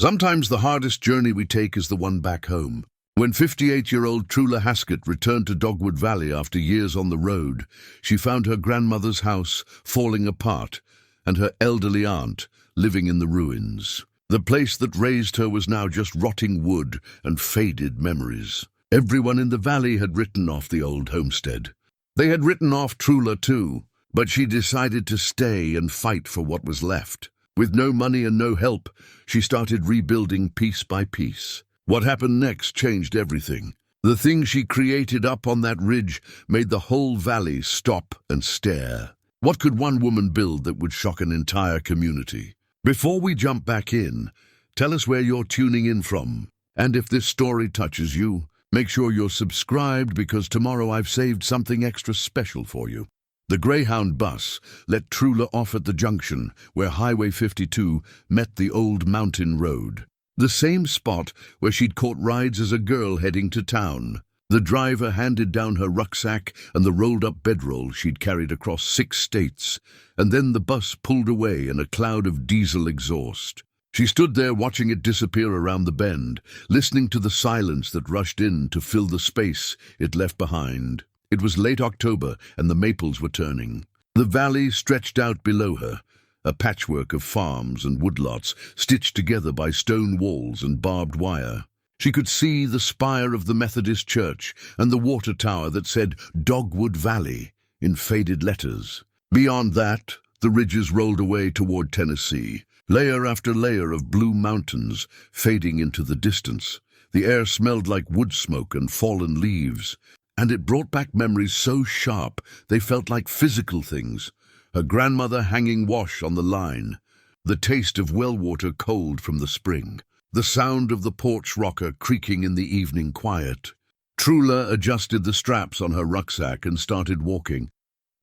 Sometimes the hardest journey we take is the one back home. When 58-year-old Trula Haskett returned to Dogwood Valley after years on the road, she found her grandmother's house falling apart and her elderly aunt living in the ruins. The place that raised her was now just rotting wood and faded memories. Everyone in the valley had written off the old homestead. They had written off Trula too, but she decided to stay and fight for what was left. With no money and no help, she started rebuilding piece by piece. What happened next changed everything. The thing she created up on that ridge made the whole valley stop and stare. What could one woman build that would shock an entire community? Before we jump back in, tell us where you're tuning in from. And if this story touches you, make sure you're subscribed because tomorrow I've saved something extra special for you. The Greyhound bus let Trula off at the junction where Highway 52 met the old mountain road. The same spot where she'd caught rides as a girl heading to town. The driver handed down her rucksack and the rolled-up bedroll she'd carried across 6 states, and then the bus pulled away in a cloud of diesel exhaust. She stood there watching it disappear around the bend, listening to the silence that rushed in to fill the space it left behind. It was late October, and the maples were turning. The valley stretched out below her, a patchwork of farms and woodlots stitched together by stone walls and barbed wire. She could see the spire of the Methodist church and the water tower that said Dogwood Valley in faded letters. Beyond that, the ridges rolled away toward Tennessee, layer after layer of blue mountains fading into the distance. The air smelled like wood smoke and fallen leaves, and it brought back memories so sharp they felt like physical things. Her grandmother hanging wash on the line, the taste of well water cold from the spring, the sound of the porch rocker creaking in the evening quiet. Trula adjusted the straps on her rucksack and started walking.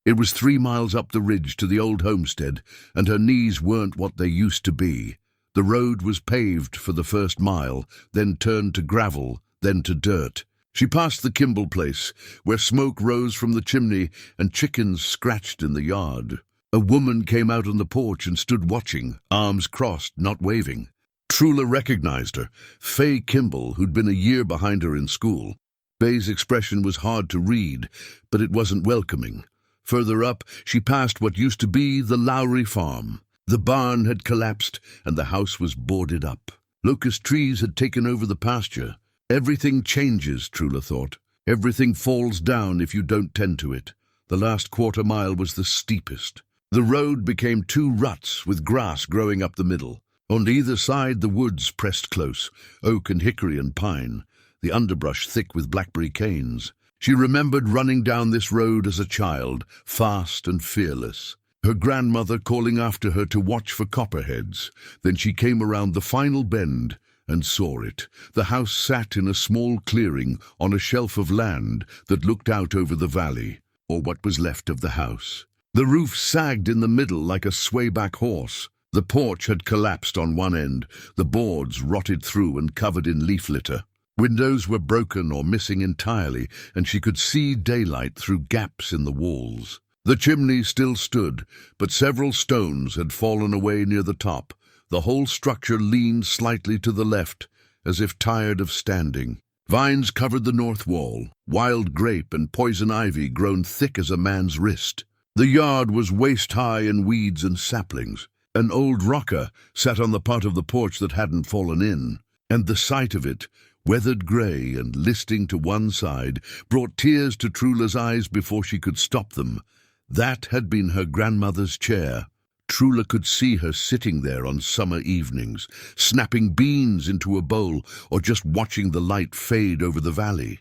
It was 3 miles up the ridge to the old homestead, and her knees weren't what they used to be. The road was paved for the first mile, then turned to gravel, then to dirt. She passed the Kimball place, where smoke rose from the chimney and chickens scratched in the yard. A woman came out on the porch and stood watching, arms crossed, not waving. Trula recognized her, Faye Kimball, who'd been a year behind her in school. Faye's expression was hard to read, but it wasn't welcoming. Further up, she passed what used to be the Lowry farm. The barn had collapsed, and the house was boarded up. Locust trees had taken over the pasture. Everything changes, Trula thought. Everything falls down if you don't tend to it. The last quarter mile was the steepest. The road became 2 ruts with grass growing up the middle. On either side the woods pressed close, oak and hickory and pine, the underbrush thick with blackberry canes. She remembered running down this road as a child, fast and fearless. Her grandmother calling after her to watch for copperheads. Then she came around the final bend and saw it. The house sat in a small clearing on a shelf of land that looked out over the valley, or what was left of the house. The roof sagged in the middle like a swayback horse. The porch had collapsed on one end, the boards rotted through and covered in leaf litter. Windows were broken or missing entirely, and she could see daylight through gaps in the walls. The chimney still stood, but several stones had fallen away near the top. The whole structure leaned slightly to the left, as if tired of standing. Vines covered the north wall, wild grape and poison ivy grown thick as a man's wrist. The yard was waist-high in weeds and saplings. An old rocker sat on the part of the porch that hadn't fallen in, and the sight of it, weathered grey and listing to one side, brought tears to Trula's eyes before she could stop them. That had been her grandmother's chair. Trula could see her sitting there on summer evenings, snapping beans into a bowl or just watching the light fade over the valley.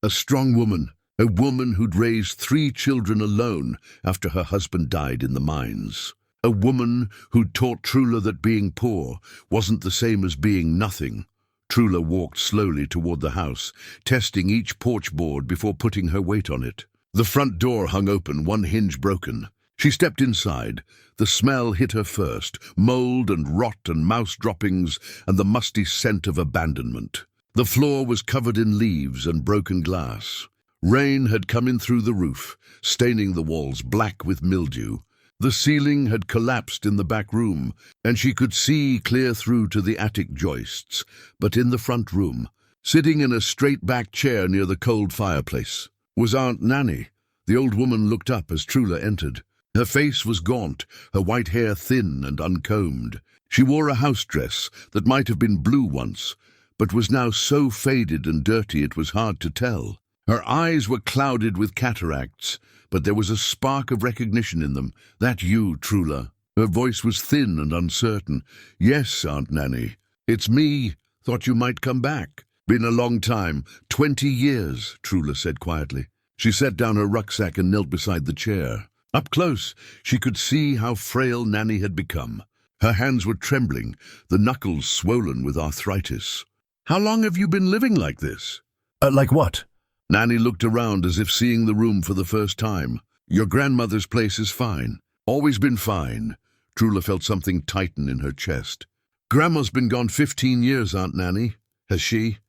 A strong woman, a woman who'd raised 3 children alone after her husband died in the mines. A woman who'd taught Trula that being poor wasn't the same as being nothing. Trula walked slowly toward the house, testing each porch board before putting her weight on it. The front door hung open, one hinge broken. She stepped inside. The smell hit her first, mold and rot and mouse droppings and the musty scent of abandonment. The floor was covered in leaves and broken glass. Rain had come in through the roof, staining the walls black with mildew. The ceiling had collapsed in the back room, and she could see clear through to the attic joists, but in the front room, sitting in a straight-back chair near the cold fireplace, was Aunt Nanny. The old woman looked up as Trula entered. Her face was gaunt, her white hair thin and uncombed. She wore a house dress that might have been blue once, but was now so faded and dirty it was hard to tell. Her eyes were clouded with cataracts, but there was a spark of recognition in them. "That you, Trula?" Her voice was thin and uncertain. "Yes, Aunt Nanny. It's me. Thought you might come back." "Been a long time. 20 years, Trula said quietly. She set down her rucksack and knelt beside the chair. Up close, she could see how frail Nanny had become. Her hands were trembling, the knuckles swollen with arthritis. "How long have you been living like this?" Like what?" Nanny looked around as if seeing the room for the first time. "Your grandmother's place is fine. Always been fine." Trula felt something tighten in her chest. "Grandma's been gone 15 years, Aunt Nanny. Has she?"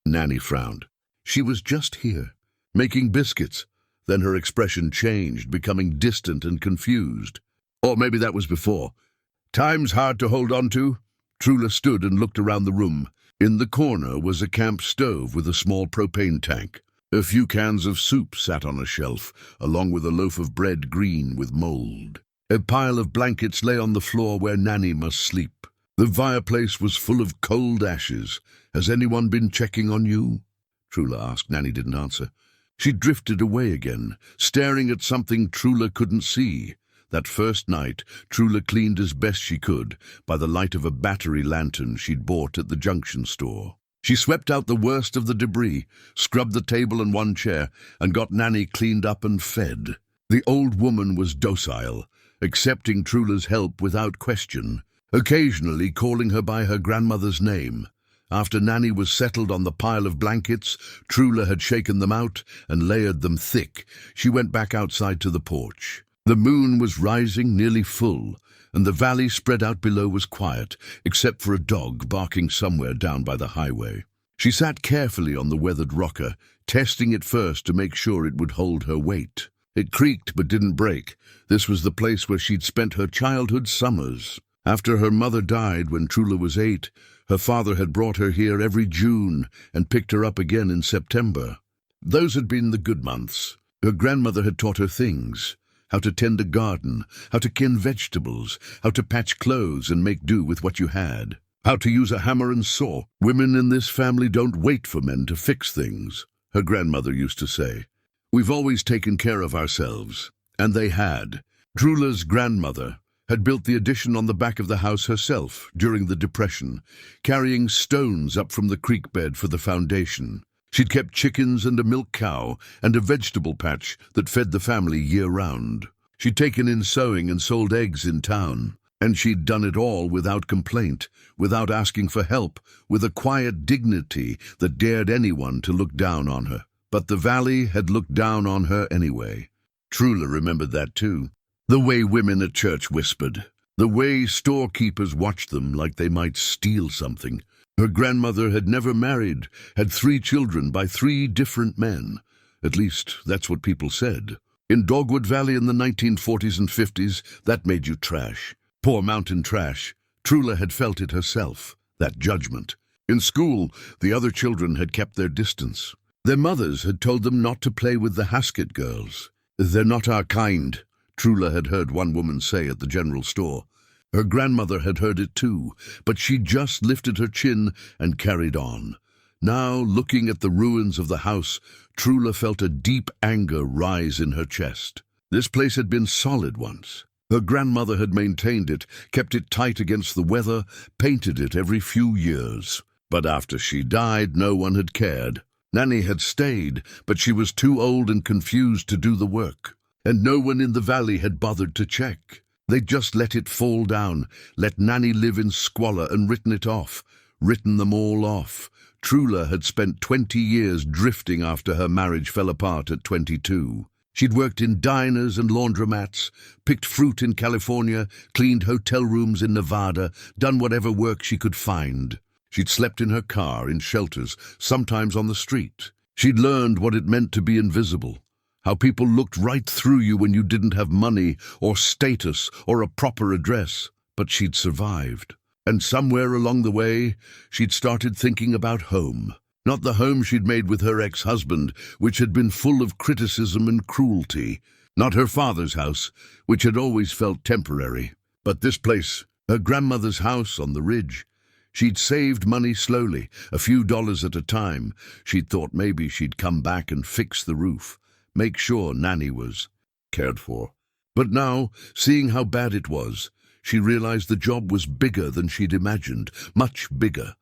Nanny frowned. "She was just here, making biscuits." Then her expression changed, becoming distant and confused. Or maybe that was before. "Time's hard to hold on to." Trula stood and looked around the room. In the corner was a camp stove with a small propane tank. A few cans of soup sat on a shelf, along with a loaf of bread green with mold. A pile of blankets lay on the floor where Nanny must sleep. The fireplace was full of cold ashes. "Has anyone been checking on you?" Trula asked. Nanny didn't answer. She drifted away again, staring at something Trula couldn't see. That first night, Trula cleaned as best she could by the light of a battery lantern she'd bought at the junction store. She swept out the worst of the debris, scrubbed the table and one chair, and got Nanny cleaned up and fed. The old woman was docile, accepting Trula's help without question, occasionally calling her by her grandmother's name. After Nanny was settled on the pile of blankets, Trula had shaken them out and layered them thick. She went back outside to the porch. The moon was rising nearly full, and the valley spread out below was quiet, except for a dog barking somewhere down by the highway. She sat carefully on the weathered rocker, testing it first to make sure it would hold her weight. It creaked but didn't break. This was the place where she'd spent her childhood summers. After her mother died when Trula was 8, her father had brought her here every June and picked her up again in September. Those had been the good months. Her grandmother had taught her things: how to tend a garden, how to kin vegetables, how to patch clothes and make do with what you had, how to use a hammer and saw. "Women in this family don't wait for men to fix things," her grandmother used to say. "We've always taken care of ourselves." And they had. Trula's grandmother had built the addition on the back of the house herself during the Depression, carrying stones up from the creek bed for the foundation. She'd kept chickens and a milk cow and a vegetable patch that fed the family year-round. She'd taken in sewing and sold eggs in town, and she'd done it all without complaint, without asking for help, with a quiet dignity that dared anyone to look down on her. But the valley had looked down on her anyway. Trula remembered that too. The way women at church whispered, the way storekeepers watched them like they might steal something. Her grandmother had never married, had 3 children by 3 different men. At least, that's what people said. In Dogwood Valley in the 1940s and 50s, that made you trash. Poor mountain trash. Trula had felt it herself, that judgment. In school, the other children had kept their distance. Their mothers had told them not to play with the Haskett girls. "They're not our kind," Trula had heard one woman say at the general store. Her grandmother had heard it too, but she just lifted her chin and carried on. Now, looking at the ruins of the house, Trula felt a deep anger rise in her chest. This place had been solid once. Her grandmother had maintained it, kept it tight against the weather, painted it every few years. But after she died, no one had cared. Nanny had stayed, but she was too old and confused to do the work. And no one in the valley had bothered to check. They'd just let it fall down, let Nanny live in squalor and written it off, written them all off. Trula had spent 20 years drifting after her marriage fell apart at 22. She'd worked in diners and laundromats, picked fruit in California, cleaned hotel rooms in Nevada, done whatever work she could find. She'd slept in her car, in shelters, sometimes on the street. She'd learned what it meant to be invisible. How people looked right through you when you didn't have money or status or a proper address. But she'd survived. And somewhere along the way, she'd started thinking about home. Not the home she'd made with her ex-husband, which had been full of criticism and cruelty. Not her father's house, which had always felt temporary. But this place, her grandmother's house on the ridge. She'd saved money slowly, a few dollars at a time. She'd thought maybe she'd come back and fix the roof, make sure Nanny was cared for. But now, seeing how bad it was, she realized the job was bigger than she'd imagined, much bigger.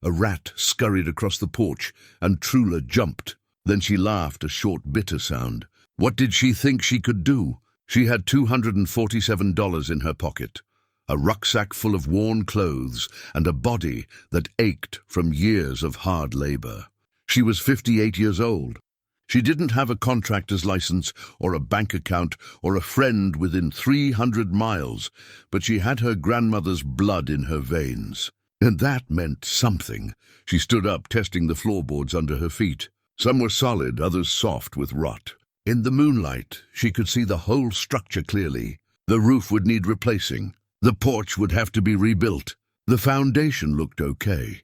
A rat scurried across the porch, and Trula jumped. Then she laughed, a short, bitter sound. What did she think she could do? She had $247 in her pocket, a rucksack full of worn clothes, and a body that ached from years of hard labor. She was 58 years old. She didn't have a contractor's license or a bank account or a friend within 300 miles, but she had her grandmother's blood in her veins. And that meant something. She stood up, testing the floorboards under her feet. Some were solid, others soft with rot. In the moonlight, she could see the whole structure clearly. The roof would need replacing. The porch would have to be rebuilt. The foundation looked okay.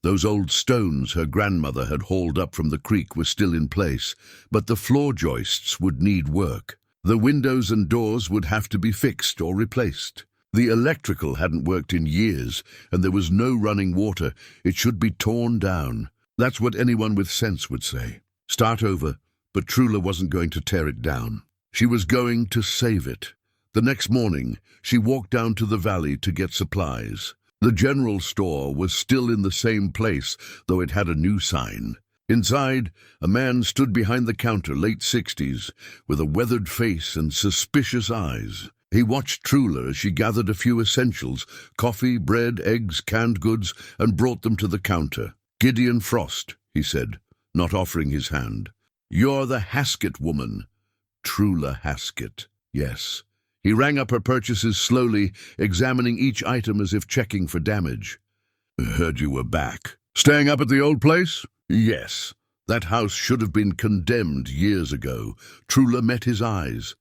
Those old stones her grandmother had hauled up from the creek were still in place, but the floor joists would need work. The windows and doors would have to be fixed or replaced. The electrical hadn't worked in years, and there was no running water. It should be torn down. That's what anyone with sense would say. Start over, but Trula wasn't going to tear it down. She was going to save it. The next morning, she walked down to the valley to get supplies. The general store was still in the same place, though it had a new sign. Inside, a man stood behind the counter, late 60s, with a weathered face and suspicious eyes. He watched Trula as she gathered a few essentials, coffee, bread, eggs, canned goods, and brought them to the counter. "Gideon Frost," he said, not offering his hand. "You're the Haskett woman." Trula Haskett. Yes. He rang up her purchases slowly, examining each item as if checking for damage. "Heard you were back. Staying up at the old place?" "Yes. That house should have been condemned years ago." Trula met his eyes.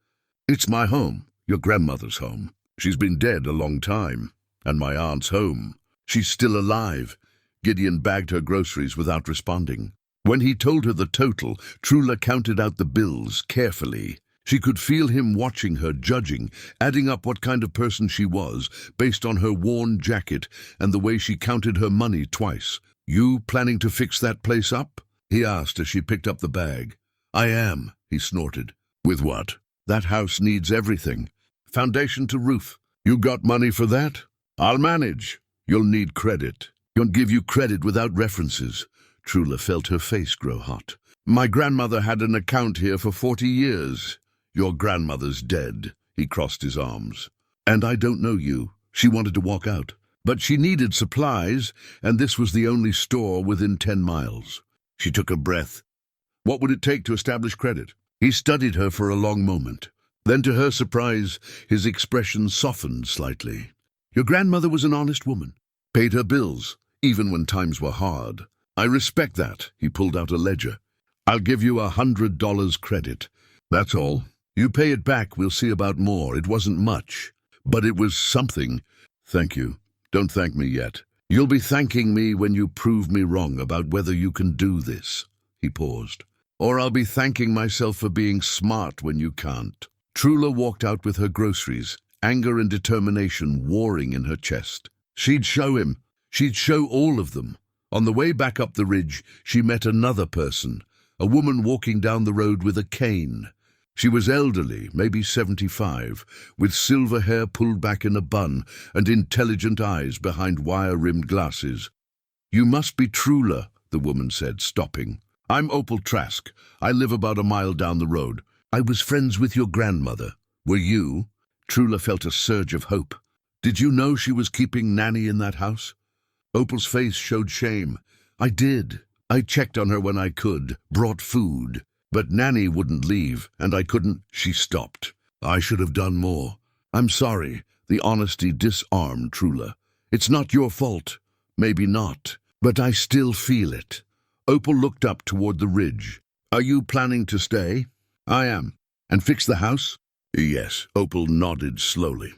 "It's my home, your grandmother's home. She's been dead a long time. And my aunt's home. She's still alive." Gideon bagged her groceries without responding. When he told her the total, Trula counted out the bills carefully. She could feel him watching her, judging, adding up what kind of person she was, based on her worn jacket and the way she counted her money twice. "You planning to fix that place up?" he asked as she picked up the bag. "I am," he snorted. "With what?" "That house needs everything. Foundation to roof." "You got money for that?" "I'll manage." "You'll need credit." "Don't give you credit without references." Trula felt her face grow hot. "My grandmother had an account here for 40 years. "Your grandmother's dead." He crossed his arms. "And I don't know you." She wanted to walk out. But she needed supplies, and this was the only store within 10 miles. She took a breath. What would it take to establish credit? He studied her for a long moment. Then, to her surprise, his expression softened slightly. "Your grandmother was an honest woman. Paid her bills, even when times were hard. I respect that." He pulled out a ledger. "I'll give you $100 credit. That's all. You pay it back, we'll see about more. It wasn't much, but it was something." "Thank you. Don't thank me yet. You'll be thanking me when you prove me wrong about whether you can do this." He paused. "Or I'll be thanking myself for being smart when you can't." Trula walked out with her groceries, anger and determination warring in her chest. She'd show him. She'd show all of them. On the way back up the ridge, she met another person, a woman walking down the road with a cane. She was elderly, maybe 75, with silver hair pulled back in a bun and intelligent eyes behind wire-rimmed glasses. "You must be Trula," the woman said, stopping. "I'm Opal Trask. I live about a mile down the road. I was friends with your grandmother. Were you?" Trula felt a surge of hope. "Did you know she was keeping Nanny in that house?" Opal's face showed shame. "I did. I checked on her when I could, brought food. But Nanny wouldn't leave, and I couldn't." She stopped. "I should have done more. I'm sorry." The honesty disarmed Trula. "It's not your fault. Maybe not. But I still feel it." Opal looked up toward the ridge. "Are you planning to stay?" I am. And fix the house? Yes, Opal nodded slowly.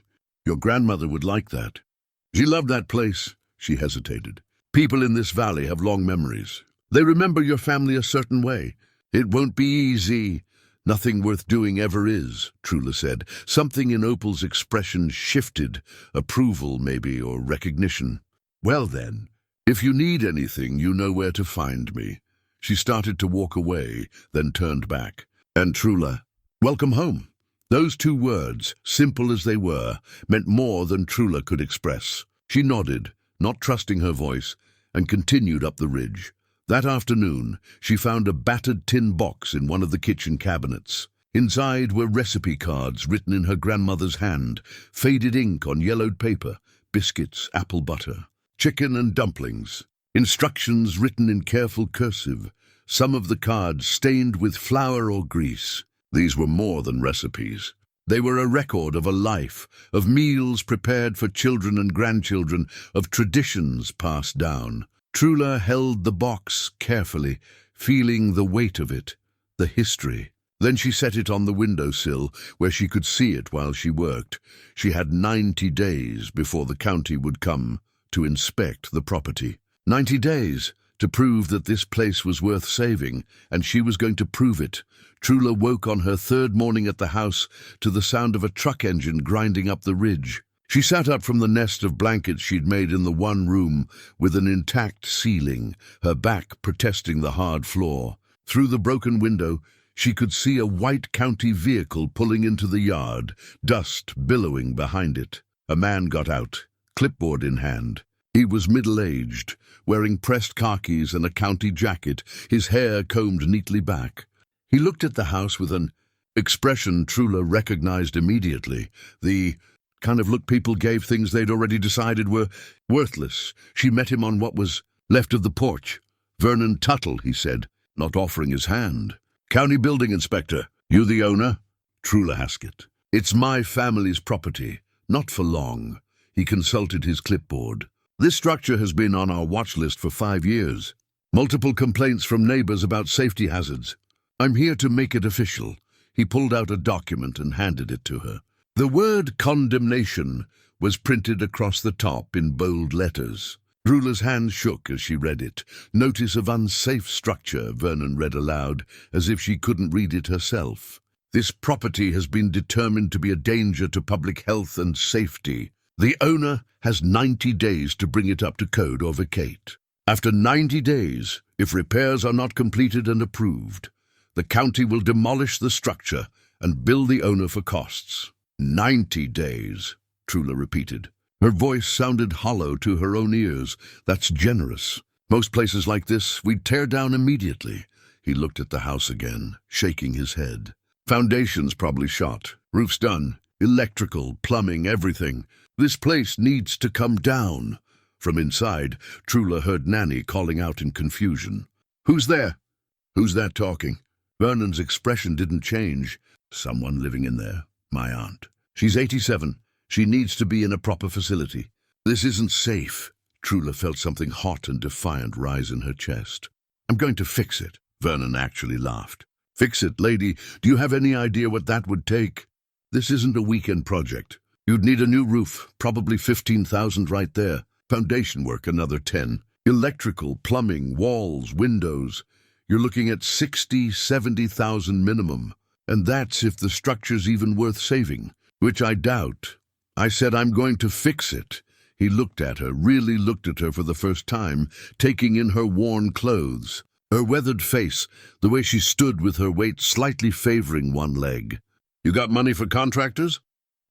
Your grandmother would like that. She loved that place. She hesitated. People in this valley have long memories. They remember your family a certain way. It won't be easy. Nothing worth doing ever is, Trula said. Something in Opal's expression shifted. Approval, maybe, or recognition. Well then, if you need anything, you know where to find me. She started to walk away, then turned back. And Trula, welcome home. Those two words, simple as they were, meant more than Trula could express. She nodded, not trusting her voice, and continued up the ridge. That afternoon, she found a battered tin box in one of the kitchen cabinets. Inside were recipe cards written in her grandmother's hand, faded ink on yellowed paper, biscuits, apple butter, chicken and dumplings, instructions written in careful cursive, some of the cards stained with flour or grease. These were more than recipes. They were a record of a life, of meals prepared for children and grandchildren, of traditions passed down. Trula held the box carefully, feeling the weight of it, the history. Then she set it on the windowsill, where she could see it while she worked. She had 90 days before the county would come to inspect the property. 90 days to prove that this place was worth saving, and she was going to prove it. Trula woke on her third morning at the house to the sound of a truck engine grinding up the ridge. She sat up from the nest of blankets she'd made in the one room with an intact ceiling, her back protesting the hard floor. Through the broken window, she could see a white county vehicle pulling into the yard, dust billowing behind it. A man got out, clipboard in hand. He was middle-aged, wearing pressed khakis and a county jacket, his hair combed neatly back. He looked at the house with an expression Trula recognized immediately, the kind of look people gave things they'd already decided were worthless. She met him on what was left of the porch. Vernon Tuttle, he said, not offering his hand. County Building Inspector, you the owner? Trula Haskett. It's my family's property, not for long. He consulted his clipboard. This structure has been on our watch list for 5 years. Multiple complaints from neighbors about safety hazards. I'm here to make it official. He pulled out a document and handed it to her. The word condemnation was printed across the top in bold letters. Trula's hand shook as she read it. Notice of unsafe structure, Vernon read aloud, as if she couldn't read it herself. This property has been determined to be a danger to public health and safety. The owner has 90 days to bring it up to code or vacate. After 90 days, if repairs are not completed and approved, the county will demolish the structure and bill the owner for costs. 90 days, Trula repeated. Her voice sounded hollow to her own ears. That's generous. Most places like this, we'd tear down immediately. He looked at the house again, shaking his head. Foundations probably shot. Roof's done. Electrical, plumbing, everything. This place needs to come down. From inside, Trula heard Nanny calling out in confusion. Who's there? Who's that talking? Vernon's expression didn't change. Someone living in there. My aunt. She's 87. She needs to be in a proper facility. This isn't safe. Trula felt something hot and defiant rise in her chest. I'm going to fix it. Vernon actually laughed. Fix it, lady. Do you have any idea what that would take? This isn't a weekend project. You'd need a new roof, probably 15,000 right there. Foundation work, another 10. Electrical, plumbing, walls, windows. You're looking at 70,000 minimum. And that's if the structure's even worth saving, which I doubt. I said I'm going to fix it. He looked at her, really looked at her for the first time, taking in her worn clothes, her weathered face, the way she stood with her weight slightly favoring one leg. You got money for contractors?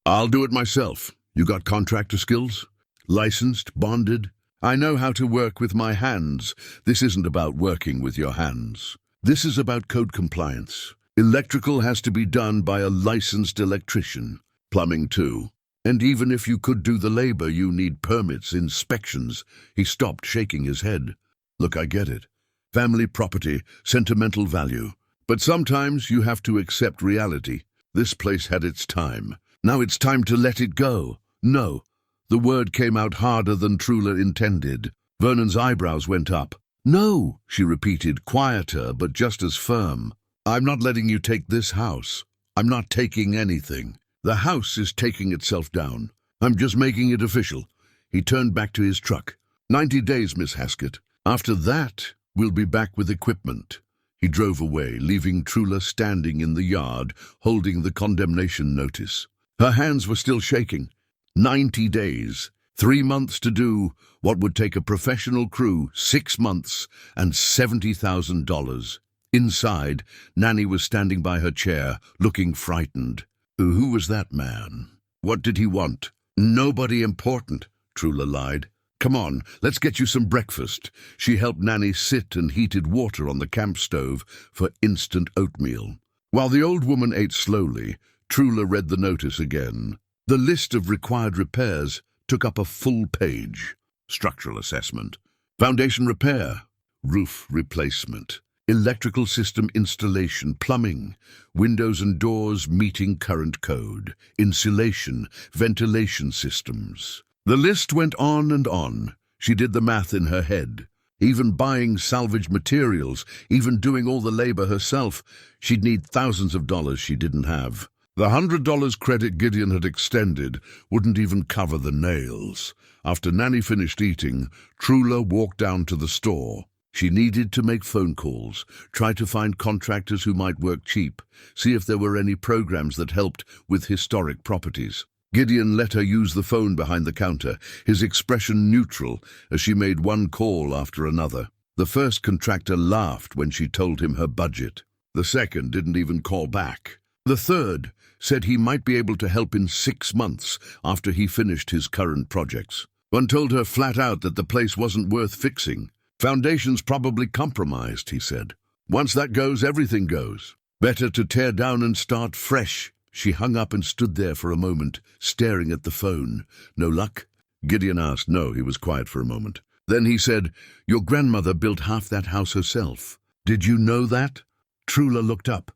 I'll do it myself. You got contractor skills? Licensed, bonded? I know how to work with my hands. This isn't about working with your hands. This is about code compliance. Electrical has to be done by a licensed electrician. Plumbing too. And even if you could do the labor, you need permits, inspections. He stopped, shaking his head. Look, I get it. Family property, sentimental value. But sometimes you have to accept reality. This place had its time. Now it's time to let it go. No. The word came out harder than Trula intended. Vernon's eyebrows went up. No, she repeated, quieter but just as firm. I'm not letting you take this house. I'm not taking anything. The house is taking itself down. I'm just making it official." He turned back to his truck. 90 days, Miss Haskett. After that, we'll be back with equipment." He drove away, leaving Trula standing in the yard, holding the condemnation notice. Her hands were still shaking. 90 days. 3 months to do what would take a professional crew 6 months and $70,000. Inside, Nanny was standing by her chair, looking frightened. Who was that man? What did he want? Nobody important, Trula lied. Come on, let's get you some breakfast. She helped Nanny sit and heated water on the camp stove for instant oatmeal. While the old woman ate slowly, Trula read the notice again. The list of required repairs took up a full page. Structural assessment, foundation repair, roof replacement, electrical system installation, plumbing, windows and doors meeting current code, insulation, ventilation systems. The list went on and on. She did the math in her head. Even buying salvage materials, even doing all the labor herself, she'd need thousands of dollars she didn't have. The $100 credit Gideon had extended wouldn't even cover the nails. After Nanny finished eating, Trula walked down to the store. She needed to make phone calls, try to find contractors who might work cheap, see if there were any programs that helped with historic properties. Gideon let her use the phone behind the counter, his expression neutral as she made one call after another. The first contractor laughed when she told him her budget. The second didn't even call back. The third said he might be able to help in 6 months after he finished his current projects. One told her flat out that the place wasn't worth fixing. Foundation's probably compromised, he said. Once that goes, everything goes. Better to tear down and start fresh. She hung up and stood there for a moment, staring at the phone. No luck? Gideon asked. No, he was quiet for a moment. Then he said, "Your grandmother built half that house herself. Did you know that?" Trula looked up.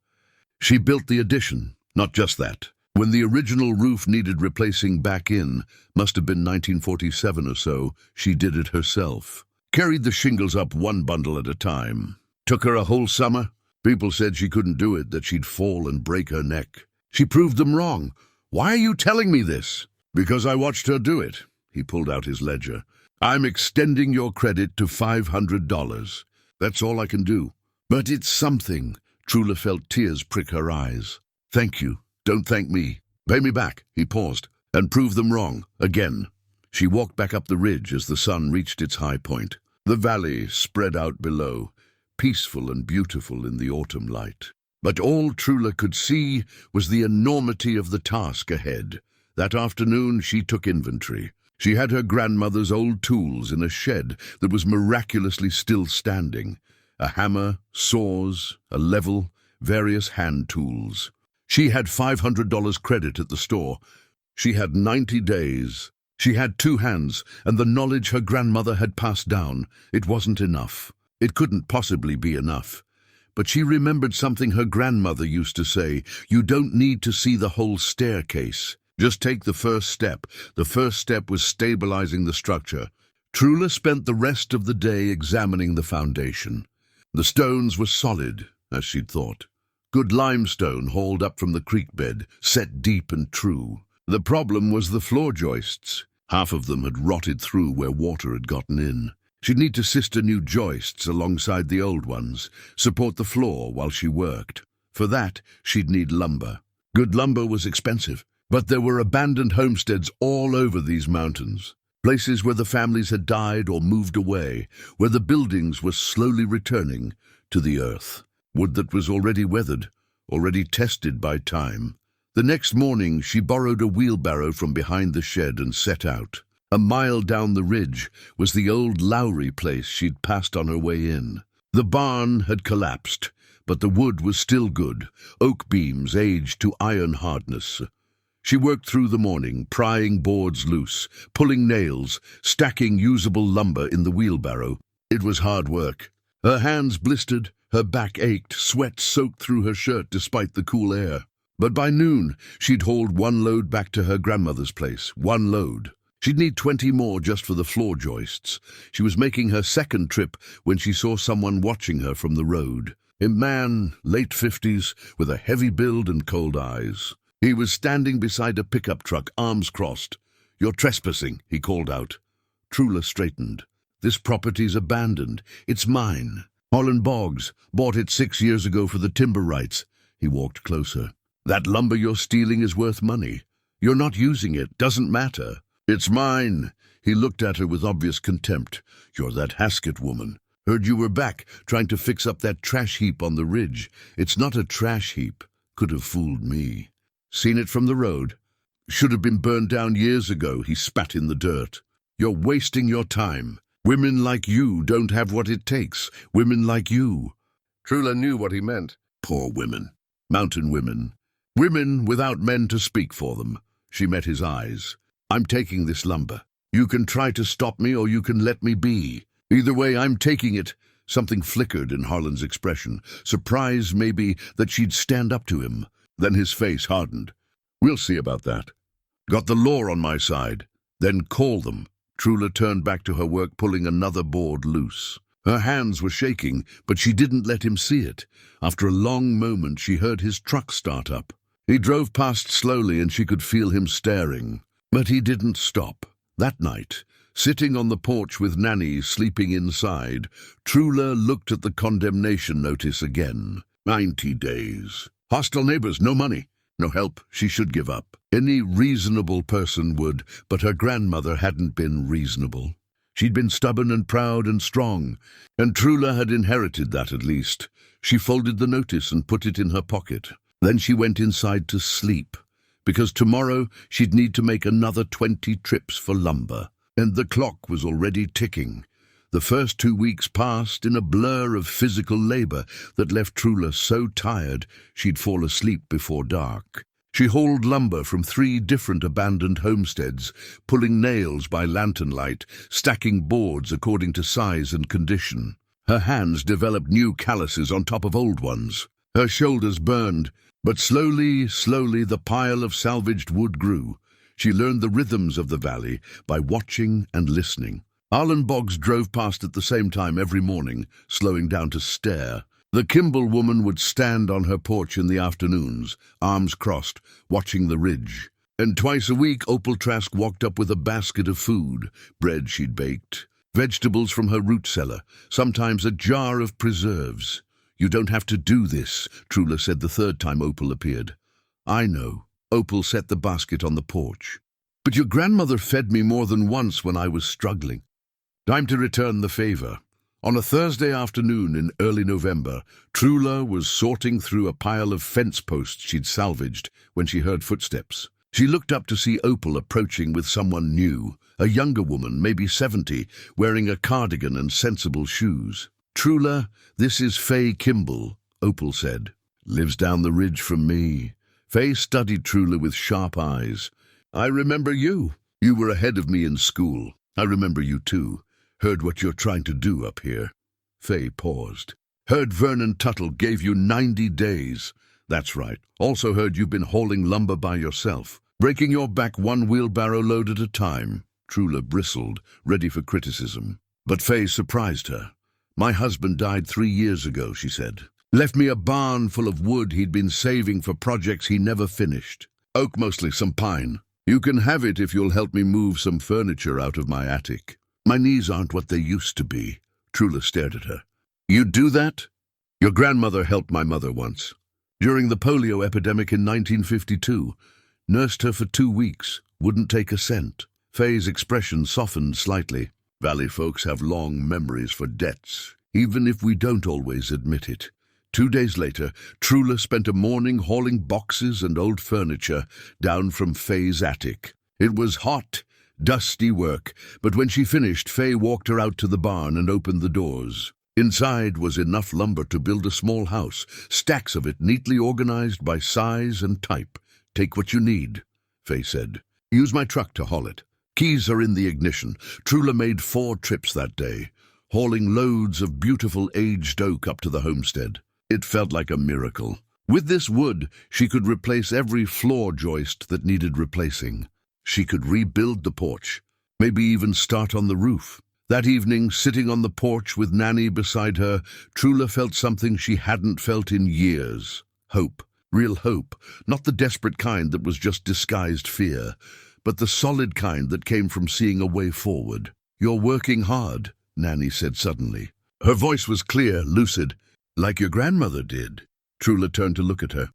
She built the addition, not just that. When the original roof needed replacing back in, must have been 1947 or so, she did it herself. Carried the shingles up one bundle at a time. Took her a whole summer. People said she couldn't do it, that she'd fall and break her neck. She proved them wrong. "Why are you telling me this?" "Because I watched her do it." He pulled out his ledger. "I'm extending your credit to $500. That's all I can do." "But it's something." Trula felt tears prick her eyes. "Thank you. Don't thank me. Pay me back." He paused. "And prove them wrong. Again." She walked back up the ridge as the sun reached its high point. The valley spread out below, peaceful and beautiful in the autumn light. But all Trula could see was the enormity of the task ahead. That afternoon she took inventory. She had her grandmother's old tools in a shed that was miraculously still standing. A hammer, saws, a level, various hand tools. She had $500 credit at the store. She had 90 days. She had 2 hands, and the knowledge her grandmother had passed down. It wasn't enough. It couldn't possibly be enough. But she remembered something her grandmother used to say. You don't need to see the whole staircase. Just take the first step. The first step was stabilizing the structure. Trula spent the rest of the day examining the foundation. The stones were solid, as she'd thought. Good limestone hauled up from the creek bed, set deep and true. The problem was the floor joists. Half of them had rotted through where water had gotten in. She'd need to sister new joists alongside the old ones, support the floor while she worked. For that, she'd need lumber. Good lumber was expensive, but there were abandoned homesteads all over these mountains. Places where the families had died or moved away, where the buildings were slowly returning to the earth. Wood that was already weathered, already tested by time. The next morning, she borrowed a wheelbarrow from behind the shed and set out. A mile down the ridge was the old Lowry place she'd passed on her way in. The barn had collapsed, but the wood was still good, oak beams aged to iron hardness. She worked through the morning, prying boards loose, pulling nails, stacking usable lumber in the wheelbarrow. It was hard work. Her hands blistered, her back ached, sweat soaked through her shirt despite the cool air. But by noon, she'd hauled 1 load back to her grandmother's place, 1 load. She'd need 20 more just for the floor joists. She was making her second trip when she saw someone watching her from the road. A man, late 50s, with a heavy build and cold eyes. He was standing beside a pickup truck, arms crossed. "You're trespassing," he called out. Trula straightened. "This property's abandoned. It's mine. Holland Boggs bought it 6 years ago for the timber rights." He walked closer. "That lumber you're stealing is worth money. You're not using it. Doesn't matter." "It's mine." He looked at her with obvious contempt. "You're that Haskett woman. Heard you were back, trying to fix up that trash heap on the ridge." "It's not a trash heap. Could have fooled me." "Seen it from the road?" "Should have been burned down years ago." He spat in the dirt. "You're wasting your time. Women like you don't have what it takes. Women like you." Trula knew what he meant. Poor women. Mountain women. Women without men to speak for them. She met his eyes. "I'm taking this lumber. You can try to stop me or you can let me be. Either way, I'm taking it." Something flickered in Harlan's expression. Surprise, maybe, that she'd stand up to him. Then his face hardened. "We'll see about that. Got the law on my side. Then call them." Trula turned back to her work, pulling another board loose. Her hands were shaking, but she didn't let him see it. After a long moment, she heard his truck start up. He drove past slowly, and she could feel him staring. But he didn't stop. That night, sitting on the porch with Nanny sleeping inside, Trula looked at the condemnation notice again. 90 days. Hostile neighbors, no money. No help. She should give up. Any reasonable person would, but her grandmother hadn't been reasonable. She'd been stubborn and proud and strong, and Trula had inherited that at least. She folded the notice and put it in her pocket. Then she went inside to sleep, because tomorrow she'd need to make another 20 trips for lumber. And the clock was already ticking. The first 2 weeks passed in a blur of physical labor that left Trula so tired she'd fall asleep before dark. She hauled lumber from 3 different abandoned homesteads, pulling nails by lantern light, stacking boards according to size and condition. Her hands developed new calluses on top of old ones. Her shoulders burned, but slowly, the pile of salvaged wood grew. She learned the rhythms of the valley by watching and listening. Holland Boggs drove past at the same time every morning, slowing down to stare. The Kimball woman would stand on her porch in the afternoons, arms crossed, watching the ridge. And twice a week Opal Trask walked up with a basket of food, bread she'd baked, vegetables from her root cellar, sometimes a jar of preserves. "You don't have to do this," Trula said the third time Opal appeared. "I know." Opal set the basket on the porch. "But your grandmother fed me more than once when I was struggling." Time to return the favor. On a Thursday afternoon in early November, Trula was sorting through a pile of fence posts she'd salvaged when she heard footsteps. She looked up to see Opal approaching with someone new, a younger woman, maybe 70, wearing a cardigan and sensible shoes. "Trula, this is Faye Kimball," Opal said. "Lives down the ridge from me." Faye studied Trula with sharp eyes. "I remember you. You were ahead of me in school. I remember you too. Heard what you're trying to do up here." Faye paused. "Heard Vernon Tuttle gave you 90 days. That's right. Also heard you've been hauling lumber by yourself, breaking your back 1 wheelbarrow load at a time." Trula bristled, ready for criticism. But Faye surprised her. "My husband died 3 years ago," she said. "Left me a barn full of wood he'd been saving for projects he never finished. Oak mostly, some pine. You can have it if you'll help me move some furniture out of my attic. My knees aren't what they used to be." Trula stared at her. "You'd do that?" "Your grandmother helped my mother once. During the polio epidemic in 1952. Nursed her for 2 weeks. Wouldn't take a cent." Faye's expression softened slightly. "Valley folks have long memories for debts, even if we don't always admit it." 2 days later, Trula spent a morning hauling boxes and old furniture down from Faye's attic. It was hot, dusty work, but when she finished, Faye walked her out to the barn and opened the doors. Inside was enough lumber to build a small house, stacks of it neatly organized by size and type. "Take what you need," Faye said. "Use my truck to haul it. Keys are in the ignition." Trula made 4 trips that day, hauling loads of beautiful aged oak up to the homestead. It felt like a miracle. With this wood, she could replace every floor joist that needed replacing. She could rebuild the porch, maybe even start on the roof. That evening, sitting on the porch with Nanny beside her, Trula felt something she hadn't felt in years. Hope. Real hope. Not the desperate kind that was just disguised fear, but the solid kind that came from seeing a way forward. "You're working hard," Nanny said suddenly. Her voice was clear, lucid, like your grandmother did. Trula turned to look at her.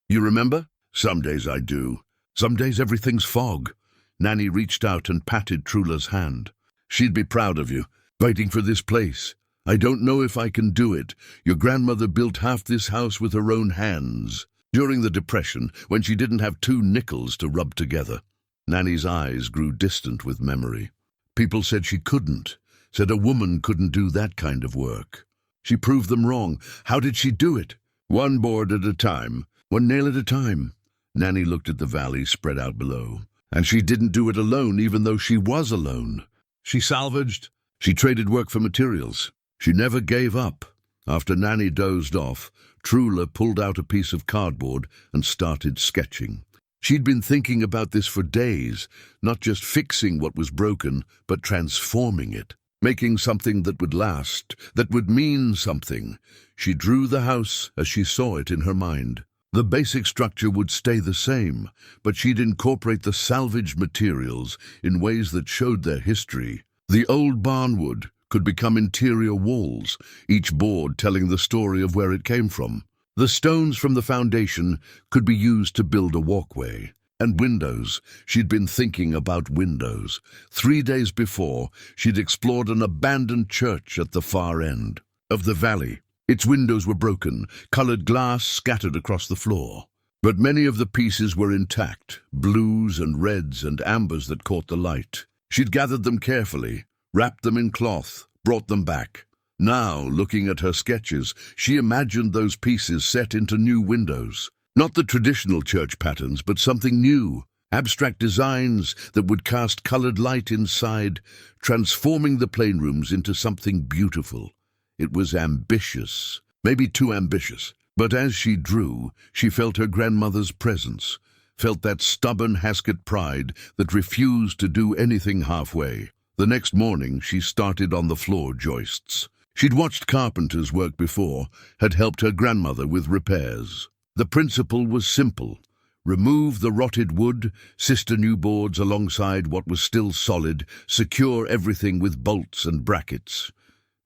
"You remember?" "Some days I do. Some days everything's fog." Nanny reached out and patted Trula's hand. "She'd be proud of you, fighting for this place. I don't know if I can do it. Your grandmother built half this house with her own hands. During the Depression, when she didn't have 2 nickels to rub together." Nanny's eyes grew distant with memory. "People said she couldn't, said a woman couldn't do that kind of work. She proved them wrong. How did she do it?" "One board at a time, one nail at a time." Nanny looked at the valley spread out below. "And she didn't do it alone, even though she was alone. She salvaged, she traded work for materials. She never gave up." After Nanny dozed off, Trula pulled out a piece of cardboard and started sketching. She'd been thinking about this for days, not just fixing what was broken, but transforming it, making something that would last, that would mean something. She drew the house as she saw it in her mind. The basic structure would stay the same, but she'd incorporate the salvaged materials in ways that showed their history. The old barnwood could become interior walls, each board telling the story of where it came from. The stones from the foundation could be used to build a walkway. And windows. She'd been thinking about windows. 3 days before, she'd explored an abandoned church at the far end of the valley. Its windows were broken, colored glass scattered across the floor. But many of the pieces were intact, blues and reds and ambers that caught the light. She'd gathered them carefully, wrapped them in cloth, brought them back. Now, looking at her sketches, she imagined those pieces set into new windows. Not the traditional church patterns, but something new. Abstract designs that would cast colored light inside, transforming the plain rooms into something beautiful. It was ambitious, maybe too ambitious. But as she drew, she felt her grandmother's presence, felt that stubborn Haskett pride that refused to do anything halfway. The next morning, she started on the floor joists. She'd watched carpenters work before, had helped her grandmother with repairs. The principle was simple. Remove the rotted wood, sister new boards alongside what was still solid, secure everything with bolts and brackets.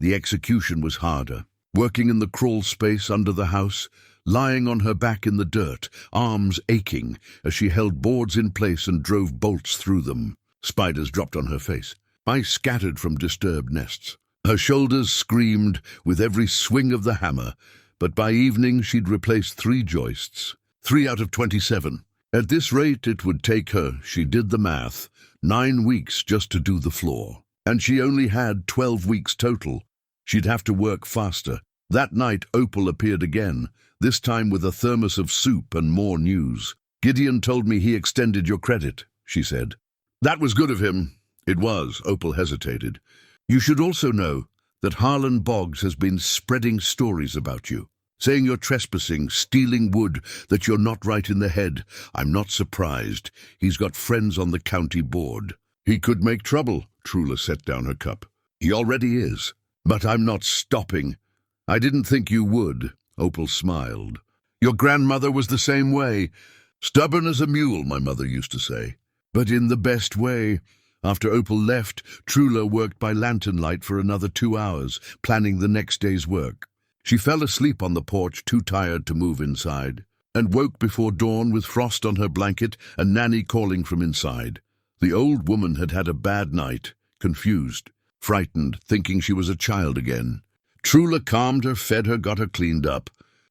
The execution was harder. Working in the crawl space under the house, lying on her back in the dirt, arms aching as she held boards in place and drove bolts through them. Spiders dropped on her face. Mice scattered from disturbed nests. Her shoulders screamed with every swing of the hammer, but by evening she'd replaced 3 joists, 3 out of 27. At this rate it would take her, she did the math, 9 weeks just to do the floor. And she only had 12 weeks total. She'd have to work faster. That night Opal appeared again, this time with a thermos of soup and more news. "Gideon told me he extended your credit," she said. "That was good of him." It was. Opal hesitated. "You should also know that Harlan Boggs has been spreading stories about you, saying you're trespassing, stealing wood, that you're not right in the head. I'm not surprised. He's got friends on the county board." "He could make trouble." Trula set down her cup. "He already is. But I'm not stopping." "I didn't think you would." Opal smiled. "Your grandmother was the same way. Stubborn as a mule, my mother used to say. But in the best way." After Opal left, Trula worked by lantern light for another 2 hours, planning the next day's work. She fell asleep on the porch, too tired to move inside, and woke before dawn with frost on her blanket and Nanny calling from inside. The old woman had had a bad night, confused, frightened, thinking she was a child again. Trula calmed her, fed her, got her cleaned up.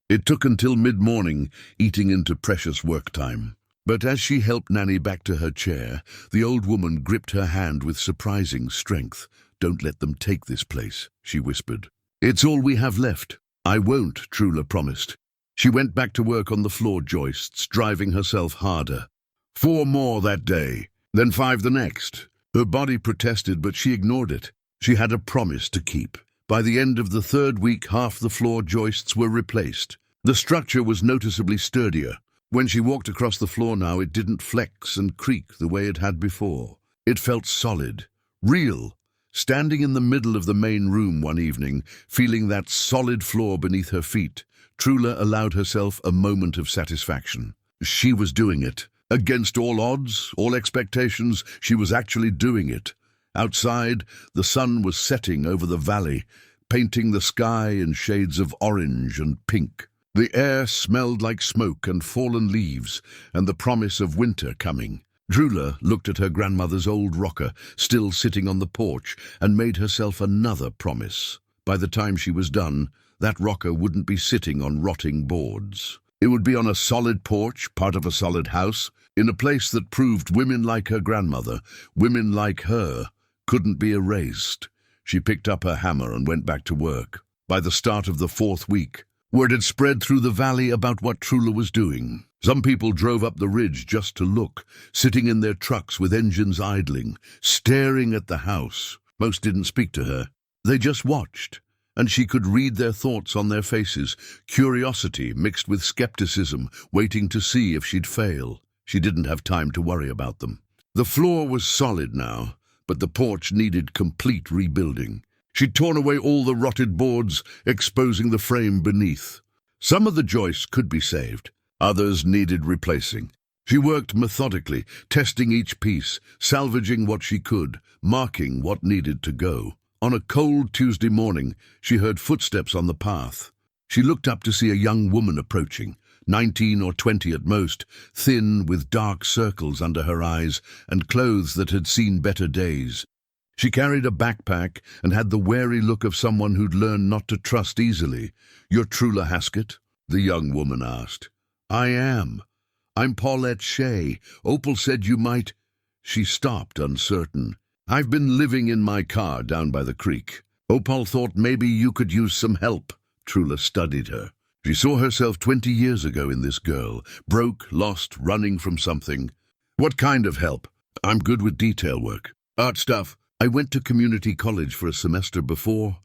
It took until mid-morning, eating into precious work time. But as she helped Nanny back to her chair, the old woman gripped her hand with surprising strength. "Don't let them take this place," she whispered. "It's all we have left." "I won't," Trula promised. She went back to work on the floor joists, driving herself harder. 4 more that day, then 5 the next. Her body protested, but she ignored it. She had a promise to keep. By the end of the 3rd week, half the floor joists were replaced. The structure was noticeably sturdier. When she walked across the floor now, it didn't flex and creak the way it had before. It felt solid, real, Standing in the middle of the main room one evening, feeling that solid floor beneath her feet, Trula allowed herself a moment of satisfaction. She was doing it. Against all odds, all expectations, she was actually doing it. Outside, the sun was setting over the valley, painting the sky in shades of orange and pink. The air smelled like smoke and fallen leaves, and the promise of winter coming. Trula looked at her grandmother's old rocker, still sitting on the porch, and made herself another promise. By the time she was done, that rocker wouldn't be sitting on rotting boards. It would be on a solid porch, part of a solid house, in a place that proved women like her grandmother, women like her, couldn't be erased. She picked up her hammer and went back to work. By the start of the 4th week, word had spread through the valley about what Trula was doing. Some people drove up the ridge just to look, sitting in their trucks with engines idling, staring at the house. Most didn't speak to her. They just watched, and she could read their thoughts on their faces, curiosity mixed with skepticism, waiting to see if she'd fail. She didn't have time to worry about them. The floor was solid now, but the porch needed complete rebuilding. She'd torn away all the rotted boards, exposing the frame beneath. Some of the joists could be saved. Others needed replacing. She worked methodically, testing each piece, salvaging what she could, marking what needed to go. On a cold Tuesday morning, she heard footsteps on the path. She looked up to see a young woman approaching, 19 or 20 at most, thin with dark circles under her eyes and clothes that had seen better days. She carried a backpack and had the wary look of someone who'd learned not to trust easily. "You're Trula Haskett?" the young woman asked. "I am. I'm Paulette Shea. Opal said you might—" She stopped, uncertain. "I've been living in my car down by the creek. Opal thought maybe you could use some help." Trula studied her. She saw herself 20 years ago in this girl, broke, lost, running from something. "What kind of help?" "I'm good with detail work. Art stuff. I went to community college for a semester before—"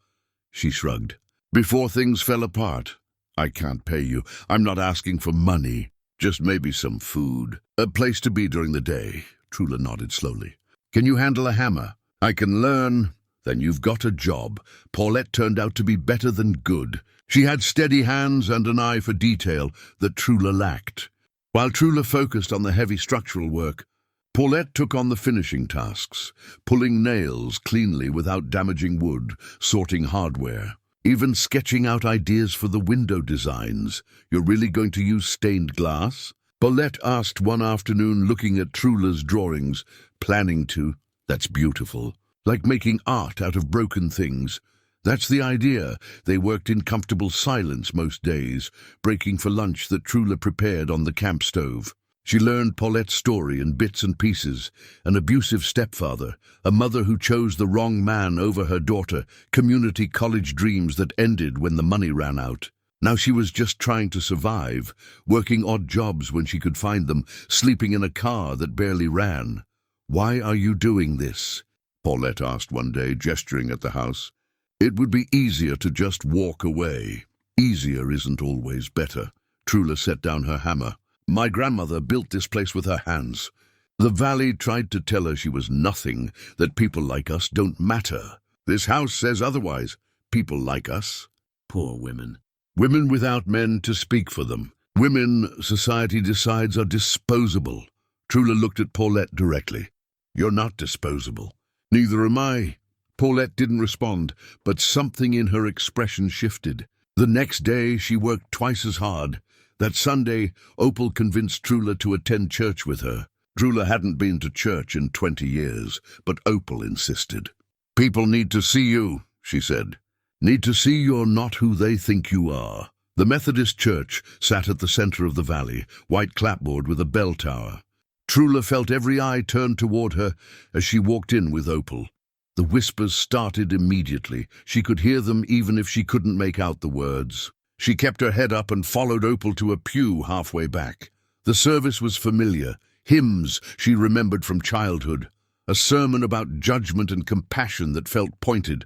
She shrugged. "Before things fell apart. I can't pay you. I'm not asking for money. Just maybe some food. A place to be during the day." Trula nodded slowly. "Can you handle a hammer?" "I can learn." "Then you've got a job." Paulette turned out to be better than good. She had steady hands and an eye for detail that Trula lacked. While Trula focused on the heavy structural work, Paulette took on the finishing tasks, pulling nails cleanly without damaging wood, sorting hardware, even sketching out ideas for the window designs. "You're really going to use stained glass?" Paulette asked one afternoon, looking at Trula's drawings. "Planning to." "That's beautiful. Like making art out of broken things." "That's the idea." They worked in comfortable silence most days, breaking for lunch that Trula prepared on the camp stove. She learned Paulette's story in bits and pieces: an abusive stepfather, a mother who chose the wrong man over her daughter, community college dreams that ended when the money ran out. Now she was just trying to survive, working odd jobs when she could find them, sleeping in a car that barely ran. "Why are you doing this?" Paulette asked one day, gesturing at the house. "It would be easier to just walk away." "Easier isn't always better." Trula set down her hammer. "My grandmother built this place with her hands. The valley tried to tell her she was nothing, that people like us don't matter. This house says otherwise. People like us. Poor women. Women without men to speak for them. Women society decides are disposable." Trula looked at Paulette directly. "You're not disposable." "Neither am I." Paulette didn't respond, but something in her expression shifted. The next day she worked twice as hard. That Sunday, Opal convinced Trula to attend church with her. Trula hadn't been to church in 20 years, but Opal insisted. "People need to see you," she said. "Need to see you're not who they think you are." The Methodist church sat at the center of the valley, white clapboard with a bell tower. Trula felt every eye turned toward her as she walked in with Opal. The whispers started immediately. She could hear them even if she couldn't make out the words. She kept her head up and followed Opal to a pew halfway back. The service was familiar. Hymns she remembered from childhood. A sermon about judgment and compassion that felt pointed.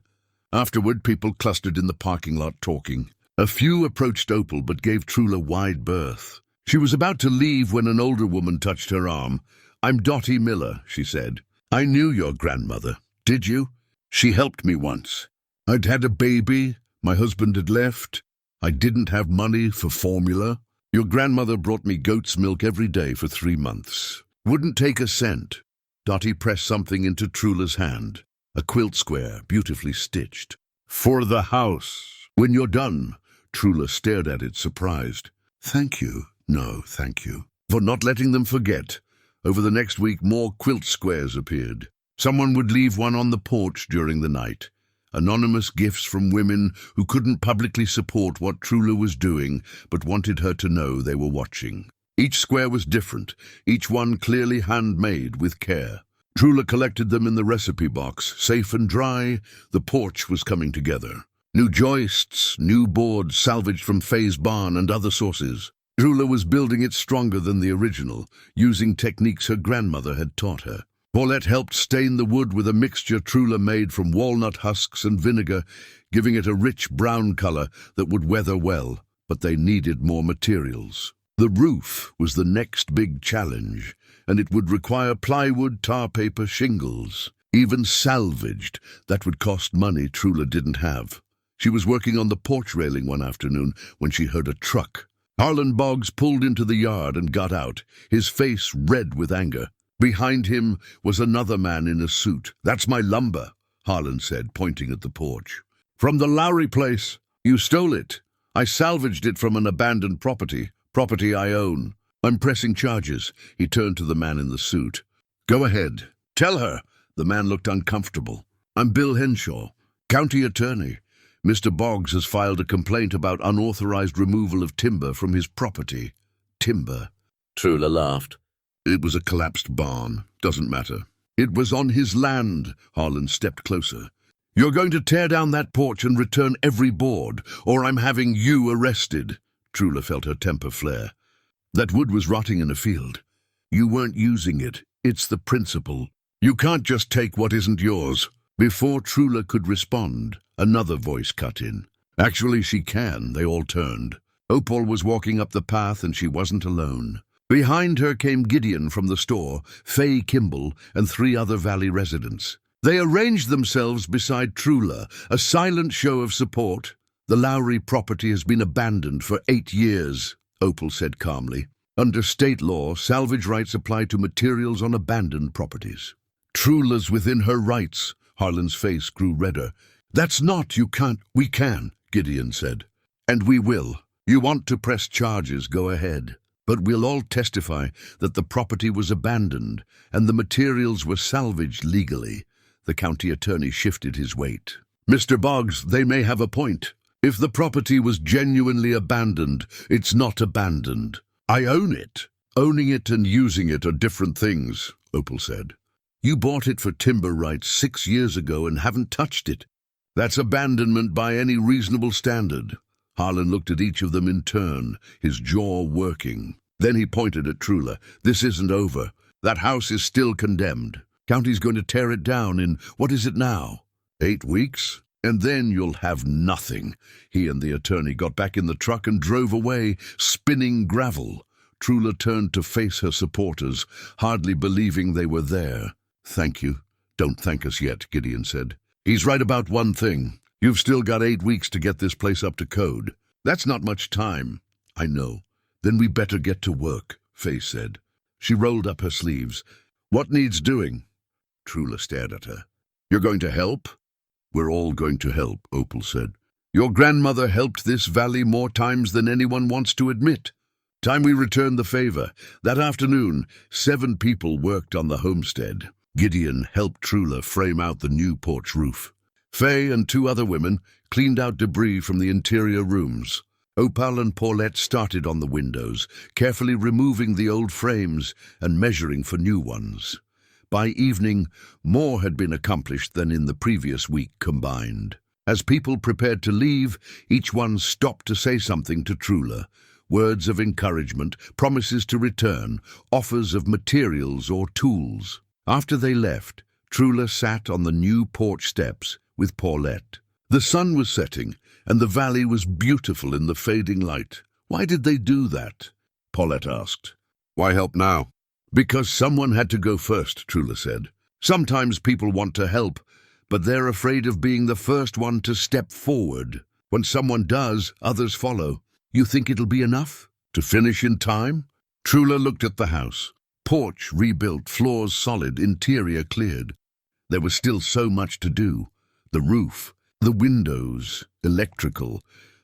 Afterward, people clustered in the parking lot talking. A few approached Opal but gave Trula wide berth. She was about to leave when an older woman touched her arm. "I'm Dottie Miller," she said. "I knew your grandmother." "Did you?" She helped me once. I'd had a baby, my husband had left, I didn't have money for formula. Your grandmother brought me goat's milk every day for 3 months. Wouldn't take a cent. Dottie pressed something into Trula's hand. A quilt square, beautifully stitched. For the house. When you're done. Trula stared at it, surprised. Thank you. No, thank you. For not letting them forget. Over the next week, more quilt squares appeared. Someone would leave one on the porch during the night. Anonymous gifts from women who couldn't publicly support what Trula was doing, but wanted her to know they were watching. Each square was different, each one clearly handmade with care. Trula collected them in the recipe box. Safe and dry, the porch was coming together. New joists, new boards salvaged from Faye's barn and other sources. Trula was building it stronger than the original, using techniques her grandmother had taught her. Paulette helped stain the wood with a mixture Trula made from walnut husks and vinegar, giving it a rich brown color that would weather well, but they needed more materials. The roof was the next big challenge, and it would require plywood, tar paper, shingles. Even salvaged, that would cost money Trula didn't have. She was working on the porch railing one afternoon when she heard a truck. Harlan Boggs pulled into the yard and got out, his face red with anger. Behind him was another man in a suit. "That's my lumber," Harlan said, pointing at the porch. "From the Lowry place. You stole it. I salvaged it from an abandoned property I own. I'm pressing charges." He turned to the man in the suit. "Go ahead. Tell her." The man looked uncomfortable. "I'm Bill Henshaw, county attorney. Mr. Boggs has filed a complaint about unauthorized removal of timber from his property." "Timber?" Trula laughed. "It was a collapsed barn. Doesn't matter. It was on his land." Harlan stepped closer. "You're going to tear down that porch and return every board, or I'm having you arrested." Trula felt her temper flare. "That wood was rotting in a field. You weren't using it. It's the principle. You can't just take what isn't yours." Before Trula could respond, another voice cut in. "Actually, she can." They all turned. Opal was walking up the path, and she wasn't alone. Behind her came Gideon from the store, Faye Kimball, and 3 other Valley residents. They arranged themselves beside Trula, a silent show of support. "The Lowry property has been abandoned for 8 years, Opal said calmly. "Under state law, salvage rights apply to materials on abandoned properties." "Trula's within her rights." Harlan's face grew redder. "That's not, you can't." "We can," Gideon said. "And we will. You want to press charges, go ahead. But we'll all testify that the property was abandoned and the materials were salvaged legally." The county attorney shifted his weight. "Mr. Boggs, they may have a point. If the property was genuinely abandoned, it's not abandoned. I own it. Owning it and using it are different things," Opal said. "You bought it for timber rights 6 years ago and haven't touched it. That's abandonment by any reasonable standard." Harlan looked at each of them in turn, his jaw working. Then he pointed at Trula. "This isn't over. That house is still condemned. County's going to tear it down in, what is it now? 8 weeks? And then you'll have nothing." He and the attorney got back in the truck and drove away, spinning gravel. Trula turned to face her supporters, hardly believing they were there. "Thank you. Don't thank us yet," Gideon said. "He's right about one thing. You've still got 8 weeks to get this place up to code. That's not much time." "I know. Then we better get to work," Faye said. She rolled up her sleeves. "What needs doing?" Trula stared at her. "You're going to help?" "We're all going to help," Opal said. "Your grandmother helped this valley more times than anyone wants to admit. Time we return the favor." That afternoon, 7 people worked on the homestead. Gideon helped Trula frame out the new porch roof. Faye and 2 other women cleaned out debris from the interior rooms. Opal and Paulette started on the windows, carefully removing the old frames and measuring for new ones. By evening, more had been accomplished than in the previous week combined. As people prepared to leave, each one stopped to say something to Trula. Words of encouragement, promises to return, offers of materials or tools. After they left, Trula sat on the new porch steps with Paulette. The sun was setting, and the valley was beautiful in the fading light. "Why did they do that?" Paulette asked. "Why help now?" "Because someone had to go first," Trula said. "Sometimes people want to help, but they're afraid of being the first one to step forward. When someone does, others follow. You think it'll be enough to finish in time? Trula looked at the house. Porch rebuilt, floors solid, interior cleared. There was still so much to do. The roof, the windows, electrical.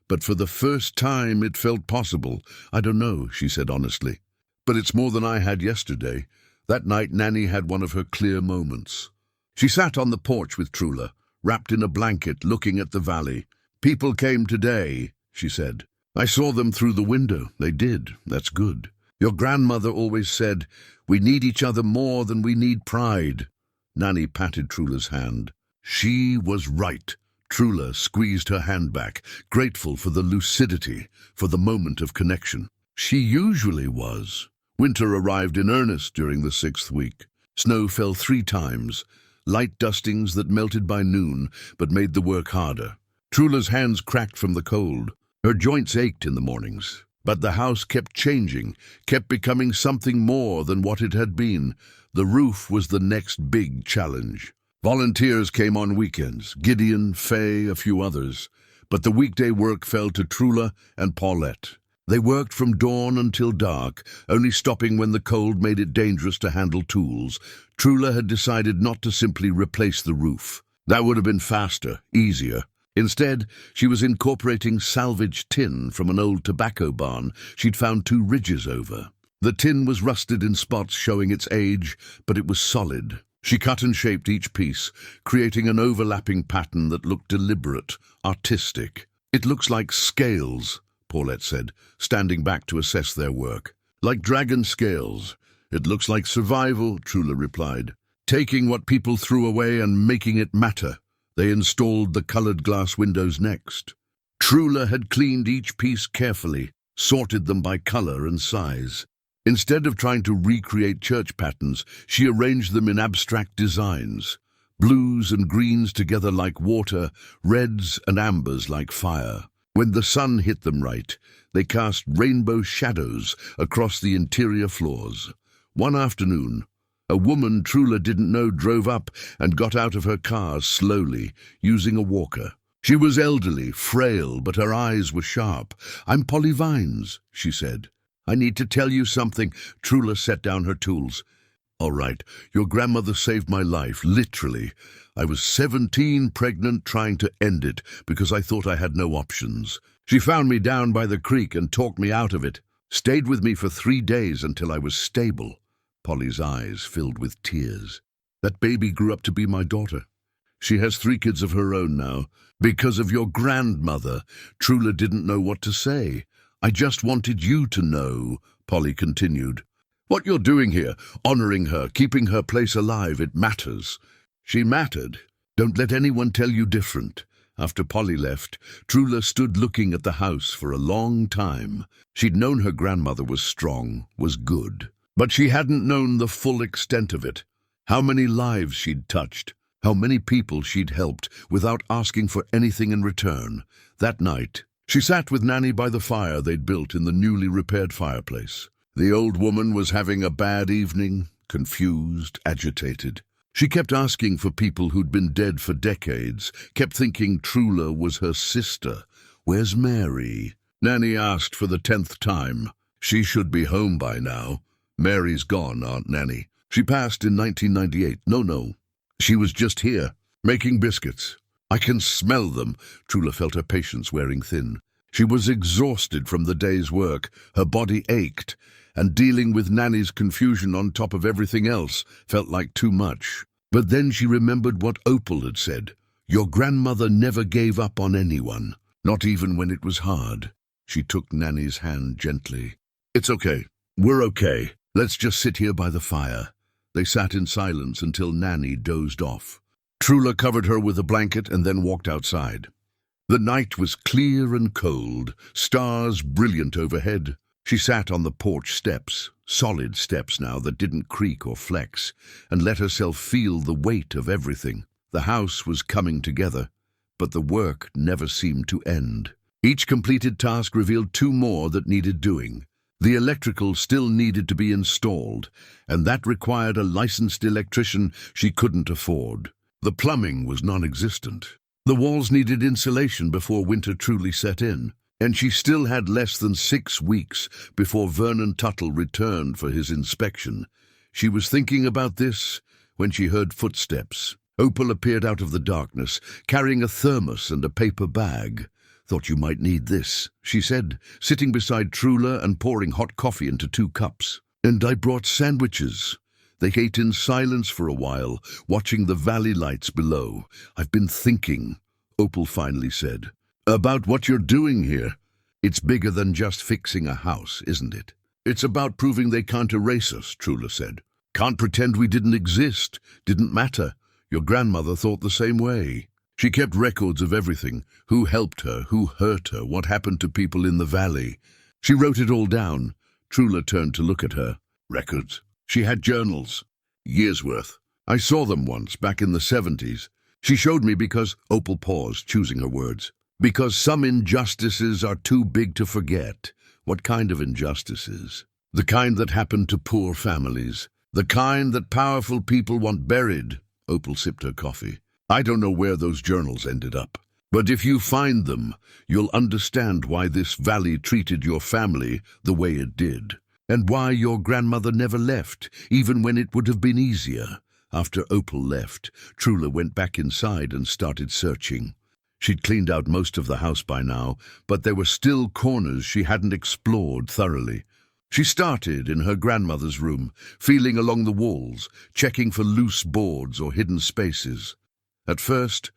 But for the first time it felt possible. I don't know, she said honestly. But it's more than I had yesterday. That night Nanny had one of her clear moments. She sat on the porch with Trula, wrapped in a blanket, looking at the valley. People came today, she said. I saw them through the window. They did. That's good. Your grandmother always said, we need each other more than we need pride. Nanny patted Trula's hand. She was right. Trula squeezed her hand back, grateful for the lucidity, for the moment of connection. She usually was. Winter arrived in earnest during the 6th week. Snow fell 3 times, light dustings that melted by noon but made the work harder. Trula's hands cracked from the cold. Her joints ached in the mornings. But the house kept changing, kept becoming something more than what it had been. The roof was the next big challenge. Volunteers came on weekends, Gideon, Faye, a few others. But the weekday work fell to Trula and Paulette. They worked from dawn until dark, only stopping when the cold made it dangerous to handle tools. Trula had decided not to simply replace the roof. That would have been faster, easier. Instead, she was incorporating salvaged tin from an old tobacco barn she'd found 2 ridges over. The tin was rusted in spots showing its age, but it was solid. She cut and shaped each piece, creating an overlapping pattern that looked deliberate, artistic. It looks like scales, Paulette said, standing back to assess their work. Like dragon scales. It looks like survival, Trula replied. Taking what people threw away and making it matter. They installed the colored glass windows next. Trula had cleaned each piece carefully, sorted them by color and size. Instead of trying to recreate church patterns, she arranged them in abstract designs. Blues and greens together like water, reds and ambers like fire. When the sun hit them right, they cast rainbow shadows across the interior floors. One afternoon, a woman Trula didn't know drove up and got out of her car slowly, using a walker. She was elderly, frail, but her eyes were sharp. I'm Polly Vines, she said. I need to tell you something. Trula set down her tools. All right, your grandmother saved my life, literally. I was 17, pregnant, trying to end it because I thought I had no options. She found me down by the creek and talked me out of it. Stayed with me for 3 days until I was stable. Polly's eyes filled with tears. That baby grew up to be my daughter. She has 3 kids of her own now. Because of your grandmother, Trula didn't know what to say. I just wanted you to know, Polly continued. What you're doing here, honoring her, keeping her place alive, it matters. She mattered. Don't let anyone tell you different. After Polly left, Trula stood looking at the house for a long time. She'd known her grandmother was strong, was good. But she hadn't known the full extent of it. How many lives she'd touched, how many people she'd helped without asking for anything in return. That night, she sat with Nanny by the fire they'd built in the newly repaired fireplace. The old woman was having a bad evening, confused, agitated. She kept asking for people who'd been dead for decades, kept thinking Trula was her sister. Where's Mary? Nanny asked for the 10th time. She should be home by now. Mary's gone, Aunt Nanny. She passed in 1998. No. She was just here, making biscuits. I can smell them. Trula felt her patience wearing thin. She was exhausted from the day's work. Her body ached, and dealing with Nanny's confusion on top of everything else felt like too much. But then she remembered what Opal had said. Your grandmother never gave up on anyone, not even when it was hard. She took Nanny's hand gently. It's okay. We're okay. Let's just sit here by the fire. They sat in silence until Nanny dozed off. Trula covered her with a blanket and then walked outside. The night was clear and cold, stars brilliant overhead. She sat on the porch steps, solid steps now that didn't creak or flex, and let herself feel the weight of everything. The house was coming together, but the work never seemed to end. Each completed task revealed 2 more that needed doing. The electrical still needed to be installed, and that required a licensed electrician she couldn't afford. The plumbing was non-existent. The walls needed insulation before winter truly set in, and she still had less than 6 weeks before Vernon Tuttle returned for his inspection. She was thinking about this when she heard footsteps. Opal appeared out of the darkness, carrying a thermos and a paper bag. "Thought you might need this," she said, sitting beside Trula and pouring hot coffee into 2 cups. "And I brought sandwiches." They ate in silence for a while, watching the valley lights below. "I've been thinking," Opal finally said, "about what you're doing here. It's bigger than just fixing a house, isn't it?" "It's about proving they can't erase us," Trula said. "Can't pretend we didn't exist, didn't matter. Your grandmother thought the same way. She kept records of everything, who helped her, who hurt her, what happened to people in the valley. She wrote it all down." Trula turned to look at her. "Records?" "She had journals. Years' worth. I saw them once, back in the 70s. She showed me because—" Opal paused, choosing her words. "Because some injustices are too big to forget." "What kind of injustices?" "The kind that happen to poor families. The kind that powerful people want buried." Opal sipped her coffee. "I don't know where those journals ended up. But if you find them, you'll understand why this valley treated your family the way it did. And why your grandmother never left, even when it would have been easier." After Opal left, Trula went back inside and started searching. She'd cleaned out most of the house by now, but there were still corners she hadn't explored thoroughly. She started in her grandmother's room, feeling along the walls, checking for loose boards or hidden spaces. At first,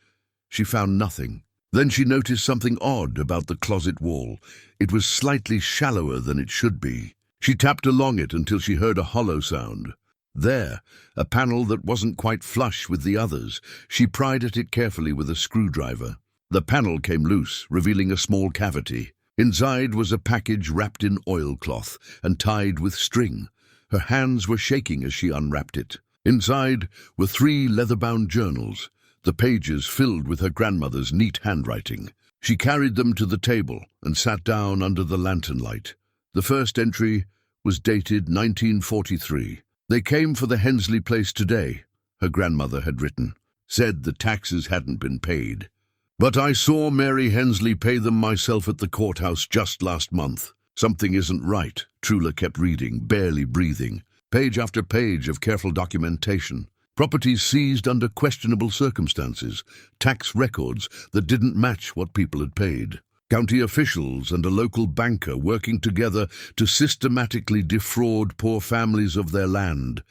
she found nothing. Then she noticed something odd about the closet wall. It was slightly shallower than it should be. She tapped along it until she heard a hollow sound. There, a panel that wasn't quite flush with the others. She pried at it carefully with a screwdriver. The panel came loose, revealing a small cavity. Inside was a package wrapped in oilcloth and tied with string. Her hands were shaking as she unwrapped it. Inside were 3 leather-bound journals, the pages filled with her grandmother's neat handwriting. She carried them to the table and sat down under the lantern light. The first entry was dated 1943. "They came for the Hensley place today," her grandmother had written. "Said the taxes hadn't been paid. But I saw Mary Hensley pay them myself at the courthouse just last month. Something isn't right," Trula kept reading, barely breathing. Page after page of careful documentation. Properties seized under questionable circumstances. Tax records that didn't match what people had paid. County officials and a local banker working together to systematically defraud poor families of their land.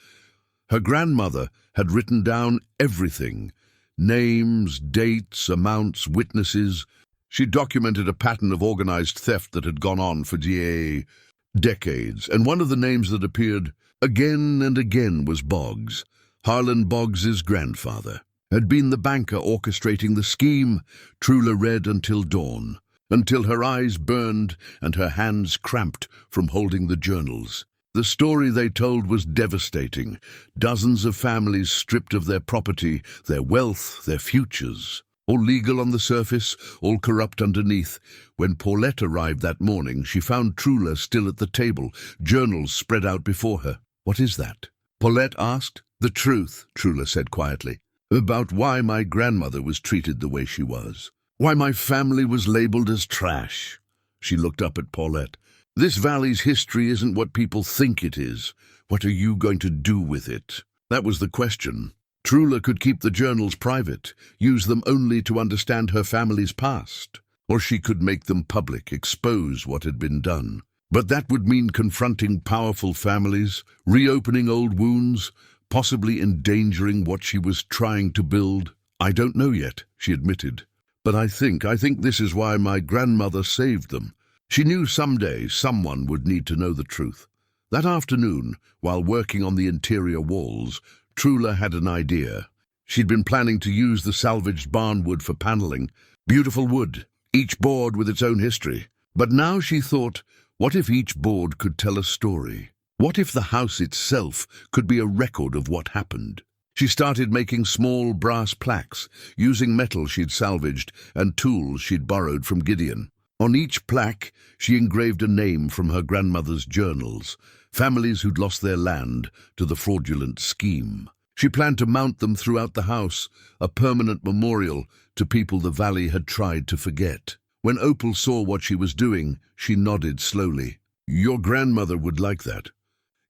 Her grandmother had written down everything. Names, dates, amounts, witnesses. She documented a pattern of organized theft that had gone on for decades, and one of the names that appeared again and again was Boggs. Harlan Boggs's grandfather had been the banker orchestrating the scheme. Trula read until dawn, until her eyes burned and her hands cramped from holding the journals. The story they told was devastating. Dozens of families stripped of their property, their wealth, their futures. All legal on the surface, all corrupt underneath. When Paulette arrived that morning, she found Trula still at the table, journals spread out before her. "What is that?" Paulette asked. "The truth," Trula said quietly, "about why my grandmother was treated the way she was. Why my family was labeled as trash." She looked up at Paulette. "This valley's history isn't what people think it is. What are you going to do with it?" That was the question. Trula could keep the journals private, use them only to understand her family's past. Or she could make them public, expose what had been done. But that would mean confronting powerful families, reopening old wounds, possibly endangering what she was trying to build. "I don't know yet," she admitted. "But I think this is why my grandmother saved them. She knew someday someone would need to know the truth." That afternoon, while working on the interior walls, Trula had an idea. She'd been planning to use the salvaged barn wood for paneling. Beautiful wood, each board with its own history. But now she thought, what if each board could tell a story? What if the house itself could be a record of what happened? She started making small brass plaques, using metal she'd salvaged and tools she'd borrowed from Gideon. On each plaque, she engraved a name from her grandmother's journals, families who'd lost their land to the fraudulent scheme. She planned to mount them throughout the house, a permanent memorial to people the valley had tried to forget. When Opal saw what she was doing, she nodded slowly. "Your grandmother would like that.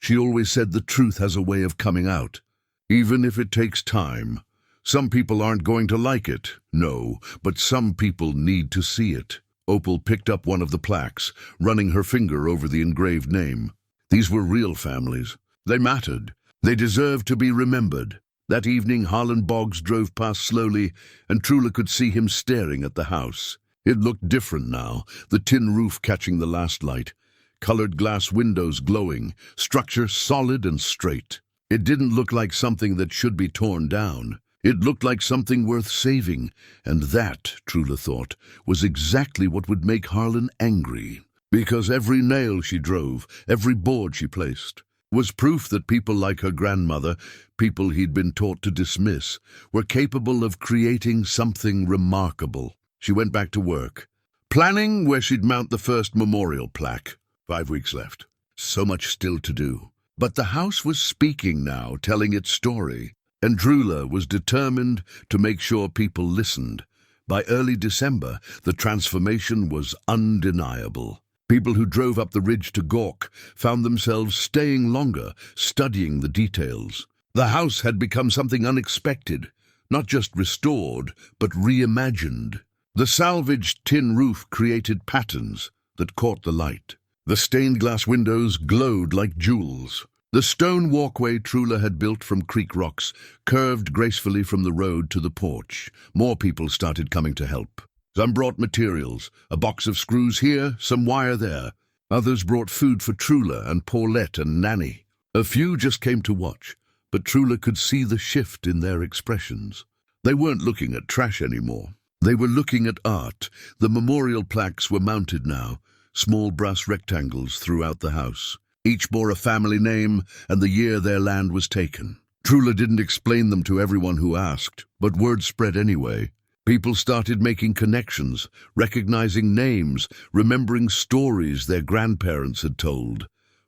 She always said the truth has a way of coming out, even if it takes time. Some people aren't going to like it, no, but some people need to see it." Opal picked up one of the plaques, running her finger over the engraved name. These were real families. They mattered. They deserved to be remembered. That evening, Harlan Boggs drove past slowly, and Trula could see him staring at the house. It looked different now, the tin roof catching the last light, colored glass windows glowing, structure solid and straight. It didn't look like something that should be torn down. It looked like something worth saving, and that, Trula thought, was exactly what would make Harlan angry. Because every nail she drove, every board she placed, was proof that people like her grandmother, people he'd been taught to dismiss, were capable of creating something remarkable. She went back to work, planning where she'd mount the first memorial plaque. 5 weeks left. So much still to do. But the house was speaking now, telling its story, and Trula was determined to make sure people listened. By early December, the transformation was undeniable. People who drove up the ridge to Gawk found themselves staying longer, studying the details. The house had become something unexpected, not just restored, but reimagined. The salvaged tin roof created patterns that caught the light. The stained glass windows glowed like jewels. The stone walkway Trula had built from creek rocks curved gracefully from the road to the porch. More people started coming to help. Some brought materials, a box of screws here, some wire there. Others brought food for Trula and Paulette and Nanny. A few just came to watch, but Trula could see the shift in their expressions. They weren't looking at trash anymore. They were looking at art. The memorial plaques were mounted now, small brass rectangles throughout the house. Each bore a family name and the year their land was taken. Trula didn't explain them to everyone who asked, but word spread anyway. People started making connections, recognizing names, remembering stories their grandparents had told.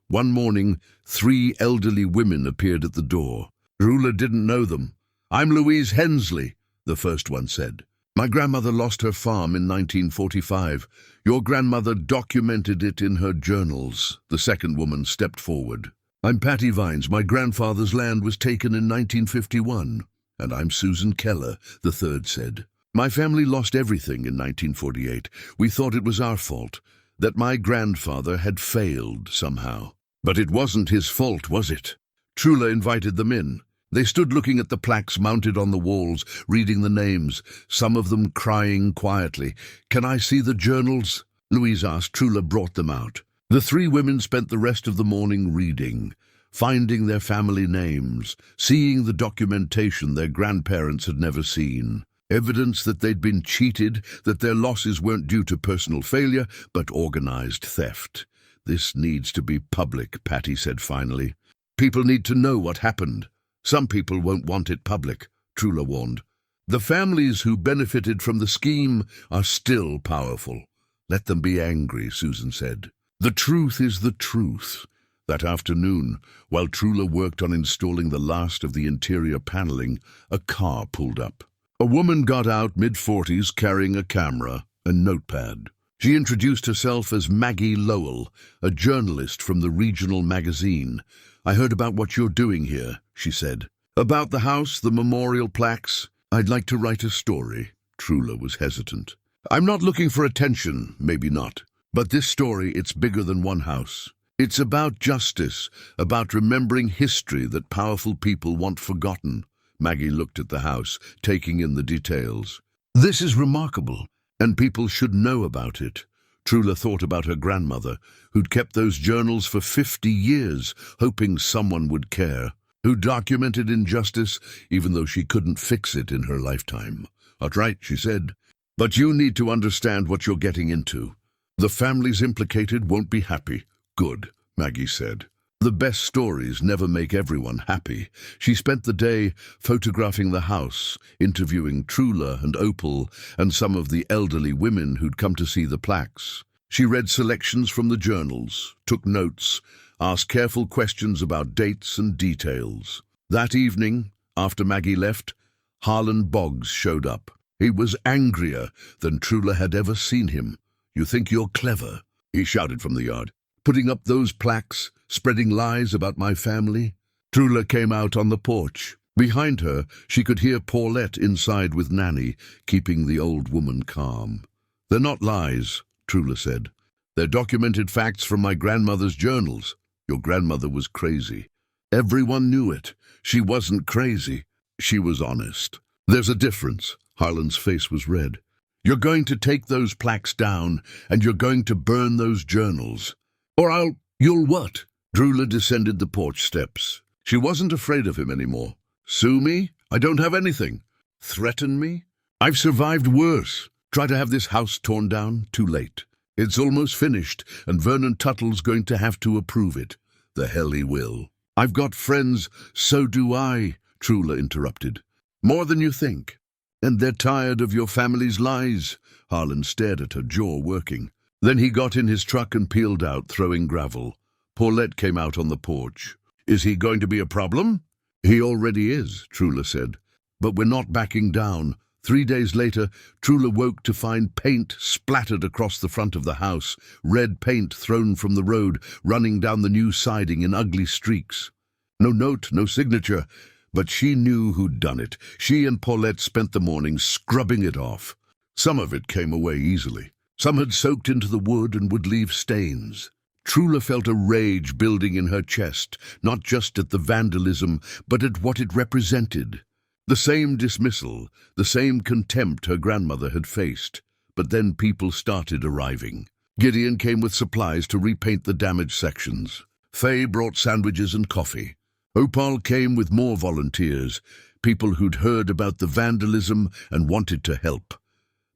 One morning, 3 elderly women appeared at the door. Trula didn't know them. "I'm Louise Hensley," the first one said. "My grandmother lost her farm in 1945. Your grandmother documented it in her journals." The second woman stepped forward. "I'm Patty Vines. My grandfather's land was taken in 1951. "And I'm Susan Keller," the third said. "My family lost everything in 1948. We thought it was our fault, that my grandfather had failed somehow. But it wasn't his fault, was it?" Trula invited them in. They stood looking at the plaques mounted on the walls, reading the names, some of them crying quietly. "Can I see the journals?" Louise asked. Trula brought them out. The 3 women spent the rest of the morning reading, finding their family names, seeing the documentation their grandparents had never seen. Evidence that they'd been cheated, that their losses weren't due to personal failure, but organized theft. "This needs to be public," Patty said finally. "People need to know what happened." "Some people won't want it public," Trula warned. "The families who benefited from the scheme are still powerful. Let them be angry," Susan said. "The truth is the truth." That afternoon, while Trula worked on installing the last of the interior paneling, a car pulled up. A woman got out, mid-40s, carrying a camera and notepad. She introduced herself as Maggie Lowell, a journalist from the regional magazine. "I heard about what you're doing here," she said. "About the house, the memorial plaques. I'd like to write a story." Trula was hesitant. "I'm not looking for attention, maybe not. But this story, it's bigger than one house. It's about justice, about remembering history that powerful people want forgotten." Maggie looked at the house, taking in the details. "This is remarkable, and people should know about it." Trula thought about her grandmother, who'd kept those journals for 50 years, hoping someone would care, who documented injustice even though she couldn't fix it in her lifetime. "That's right," she said. "But you need to understand what you're getting into. The families implicated won't be happy." "Good," Maggie said. "The best stories never make everyone happy." She spent the day photographing the house, interviewing Trula and Opal and some of the elderly women who'd come to see the plaques. She read selections from the journals, took notes, asked careful questions about dates and details. That evening, after Maggie left, Harlan Boggs showed up. He was angrier than Trula had ever seen him. "You think you're clever?" he shouted from the yard. "Putting up those plaques, spreading lies about my family?" Trula came out on the porch. Behind her, she could hear Paulette inside with Nanny, keeping the old woman calm. "They're not lies," Trula said. "They're documented facts from my grandmother's journals. Your grandmother was crazy. Everyone knew it. She wasn't crazy. She was honest." "There's a difference." Harlan's face was red. "You're going to take those plaques down, and you're going to burn those journals. Or you'll what?" Trula descended the porch steps. She wasn't afraid of him anymore. "Sue me? I don't have anything. Threaten me? I've survived worse. Try to have this house torn down? Too late. It's almost finished, and Vernon Tuttle's going to have to approve it. The hell he will." "I've got friends." "So do I," Trula interrupted. "More than you think. And they're tired of your family's lies." Harlan stared at her, jaw working. Then he got in his truck and peeled out, throwing gravel. Paulette came out on the porch. "Is he going to be a problem?" "He already is," Trula said. "But we're not backing down." 3 days later, Trula woke to find paint splattered across the front of the house, red paint thrown from the road, running down the new siding in ugly streaks. No note, no signature, but she knew who'd done it. She and Paulette spent the morning scrubbing it off. Some of it came away easily. Some had soaked into the wood and would leave stains. Trula felt a rage building in her chest, not just at the vandalism, but at what it represented. The same dismissal, the same contempt her grandmother had faced. But then people started arriving. Gideon came with supplies to repaint the damaged sections. Faye brought sandwiches and coffee. Opal came with more volunteers, people who'd heard about the vandalism and wanted to help.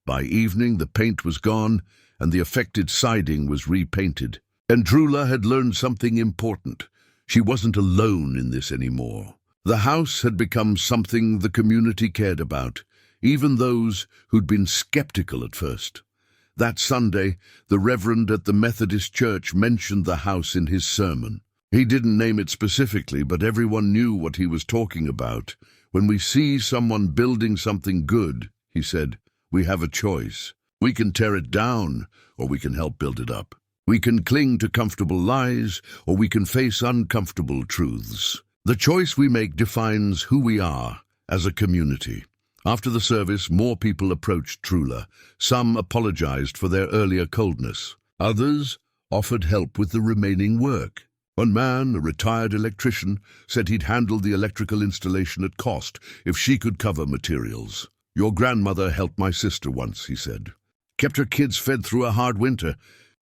By evening, the paint was gone, and the affected siding was repainted. And Trula had learned something important. She wasn't alone in this anymore. The house had become something the community cared about, even those who'd been skeptical at first. That Sunday, the Reverend at the Methodist Church mentioned the house in his sermon. He didn't name it specifically, but everyone knew what he was talking about. "When we see someone building something good," he said, "we have a choice. We can tear it down, or we can help build it up. We can cling to comfortable lies, or we can face uncomfortable truths. The choice we make defines who we are as a community." After the service, more people approached Trula. Some apologized for their earlier coldness. Others offered help with the remaining work. One man, a retired electrician, said he'd handle the electrical installation at cost if she could cover materials. "Your grandmother helped my sister once," he said. "Kept her kids fed through a hard winter.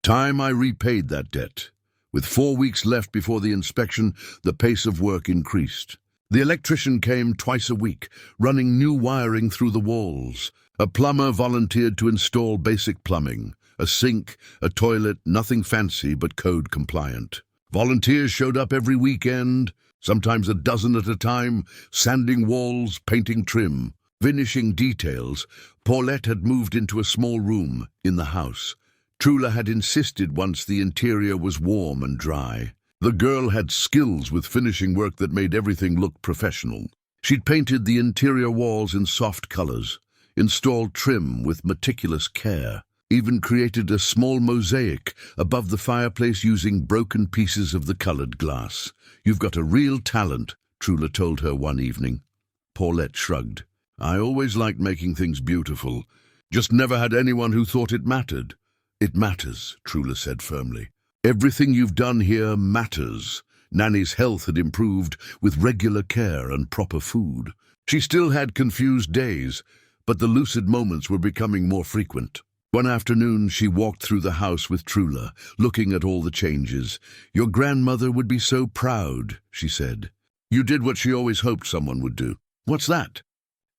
Time I repaid that debt." With 4 weeks left before the inspection, the pace of work increased. The electrician came twice a week, running new wiring through the walls. A plumber volunteered to install basic plumbing, a sink, a toilet, nothing fancy but code compliant. Volunteers showed up every weekend, sometimes a dozen at a time, sanding walls, painting trim. Finishing details, Paulette had moved into a small room in the house. Trula had insisted once the interior was warm and dry. The girl had skills with finishing work that made everything look professional. She'd painted the interior walls in soft colors, installed trim with meticulous care, even created a small mosaic above the fireplace using broken pieces of the colored glass. "You've got a real talent," Trula told her one evening. Paulette shrugged. "I always liked making things beautiful, just never had anyone who thought it mattered." "It matters," Trula said firmly. "Everything you've done here matters." Nanny's health had improved with regular care and proper food. She still had confused days, but the lucid moments were becoming more frequent. One afternoon, she walked through the house with Trula, looking at all the changes. "Your grandmother would be so proud," she said. "You did what she always hoped someone would do." "What's that?"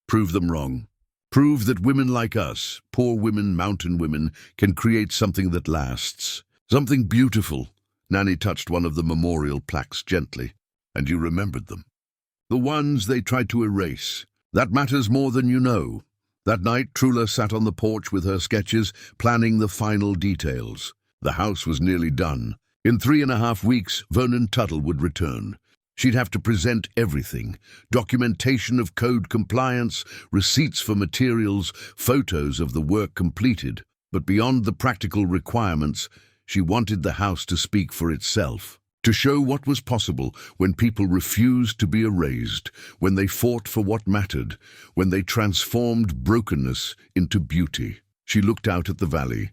"Prove them wrong. Prove that women like us, poor women, mountain women, can create something that lasts. Something beautiful." Nanny touched one of the memorial plaques gently. "And you remembered them. The ones they tried to erase. That matters more than you know." That night, Trula sat on the porch with her sketches, planning the final details. The house was nearly done. In 3.5 weeks, Vernon Tuttle would return. She'd have to present everything: documentation of code compliance, receipts for materials, photos of the work completed. But beyond the practical requirements, she wanted the house to speak for itself, to show what was possible when people refused to be erased, when they fought for what mattered, when they transformed brokenness into beauty. She looked out at the valley,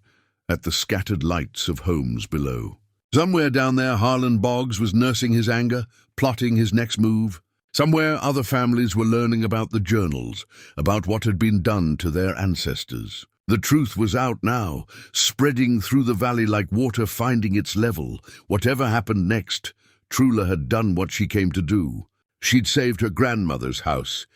at the scattered lights of homes below. Somewhere down there, Harlan Boggs was nursing his anger, plotting his next move. Somewhere, other families were learning about the journals, about what had been done to their ancestors. The truth was out now, spreading through the valley like water finding its level. Whatever happened next, Trula had done what she came to do. She'd saved her grandmother's house.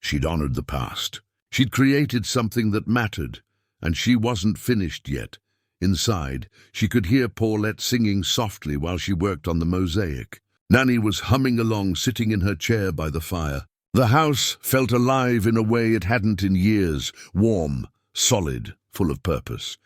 She'd honored the past. She'd created something that mattered, and she wasn't finished yet. Inside, she could hear Paulette singing softly while she worked on the mosaic. Nanny was humming along, sitting in her chair by the fire. The house felt alive in a way it hadn't in years, warm, solid, full of purpose.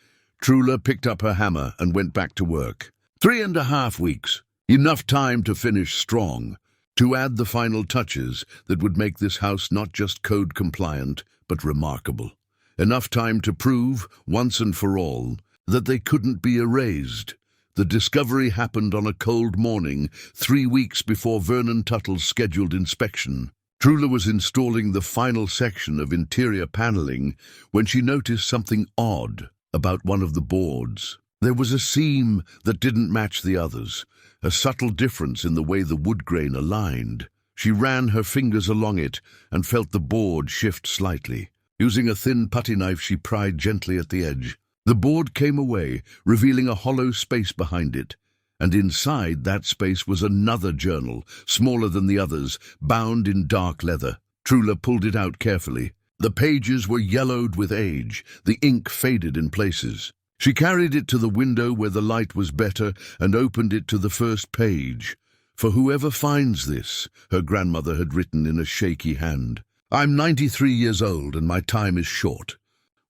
Trula picked up her hammer and went back to work. 3.5 weeks, enough time to finish strong, to add the final touches that would make this house not just code compliant, but remarkable. Enough time to prove, once and for all, that they couldn't be erased. The discovery happened on a cold morning, 3 weeks before Vernon Tuttle's scheduled inspection. Trula was installing the final section of interior paneling when she noticed something odd about one of the boards. There was a seam that didn't match the others, a subtle difference in the way the wood grain aligned. She ran her fingers along it and felt the board shift slightly. Using a thin putty knife, she pried gently at the edge. The board came away, revealing a hollow space behind it, and inside that space was another journal, smaller than the others, bound in dark leather. Trula pulled it out carefully. The pages were yellowed with age, the ink faded in places. She carried it to the window where the light was better and opened it to the first page. "For whoever finds this," her grandmother had written in a shaky hand. "I'm 93 years old and my time is short.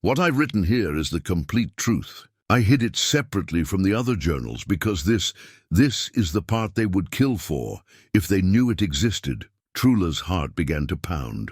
What I've written here is the complete truth. I hid it separately from the other journals because this is the part they would kill for if they knew it existed." Trula's heart began to pound.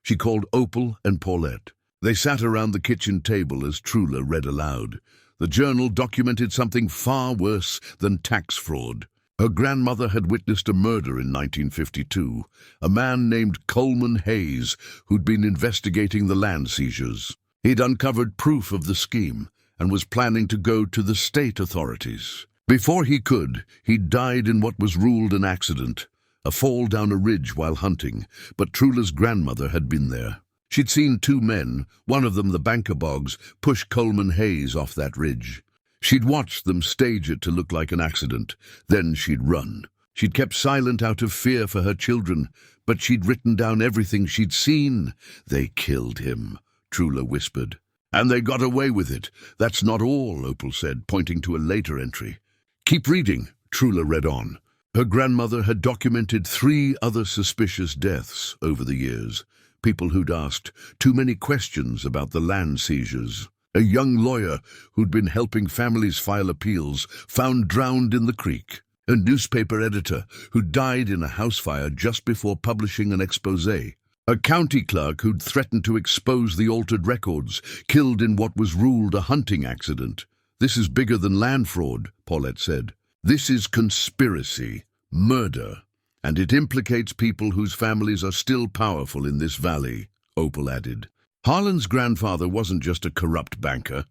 She called Opal and Paulette. They sat around the kitchen table as Trula read aloud. The journal documented something far worse than tax fraud. Her grandmother had witnessed a murder in 1952, a man named Coleman Hayes who'd been investigating the land seizures. He'd uncovered proof of the scheme and was planning to go to the state authorities. Before he could, he'd died in what was ruled an accident, a fall down a ridge while hunting, but Trula's grandmother had been there. She'd seen 2 men, one of them the banker Boggs, push Coleman Hayes off that ridge. She'd watched them stage it to look like an accident. Then she'd run. She'd kept silent out of fear for her children, but she'd written down everything she'd seen. "They killed him," Trula whispered. "And they got away with it. That's not all," Opal said, pointing to a later entry. "Keep reading," Trula read on. Her grandmother had documented 3 other suspicious deaths over the years, people who'd asked too many questions about the land seizures. A young lawyer who'd been helping families file appeals, found drowned in the creek. A newspaper editor who died in a house fire just before publishing an exposé. A county clerk who'd threatened to expose the altered records, killed in what was ruled a hunting accident. "This is bigger than land fraud," Paulette said. "This is conspiracy, murder, and it implicates people whose families are still powerful in this valley," Opal added. Harlan's grandfather wasn't just a corrupt banker.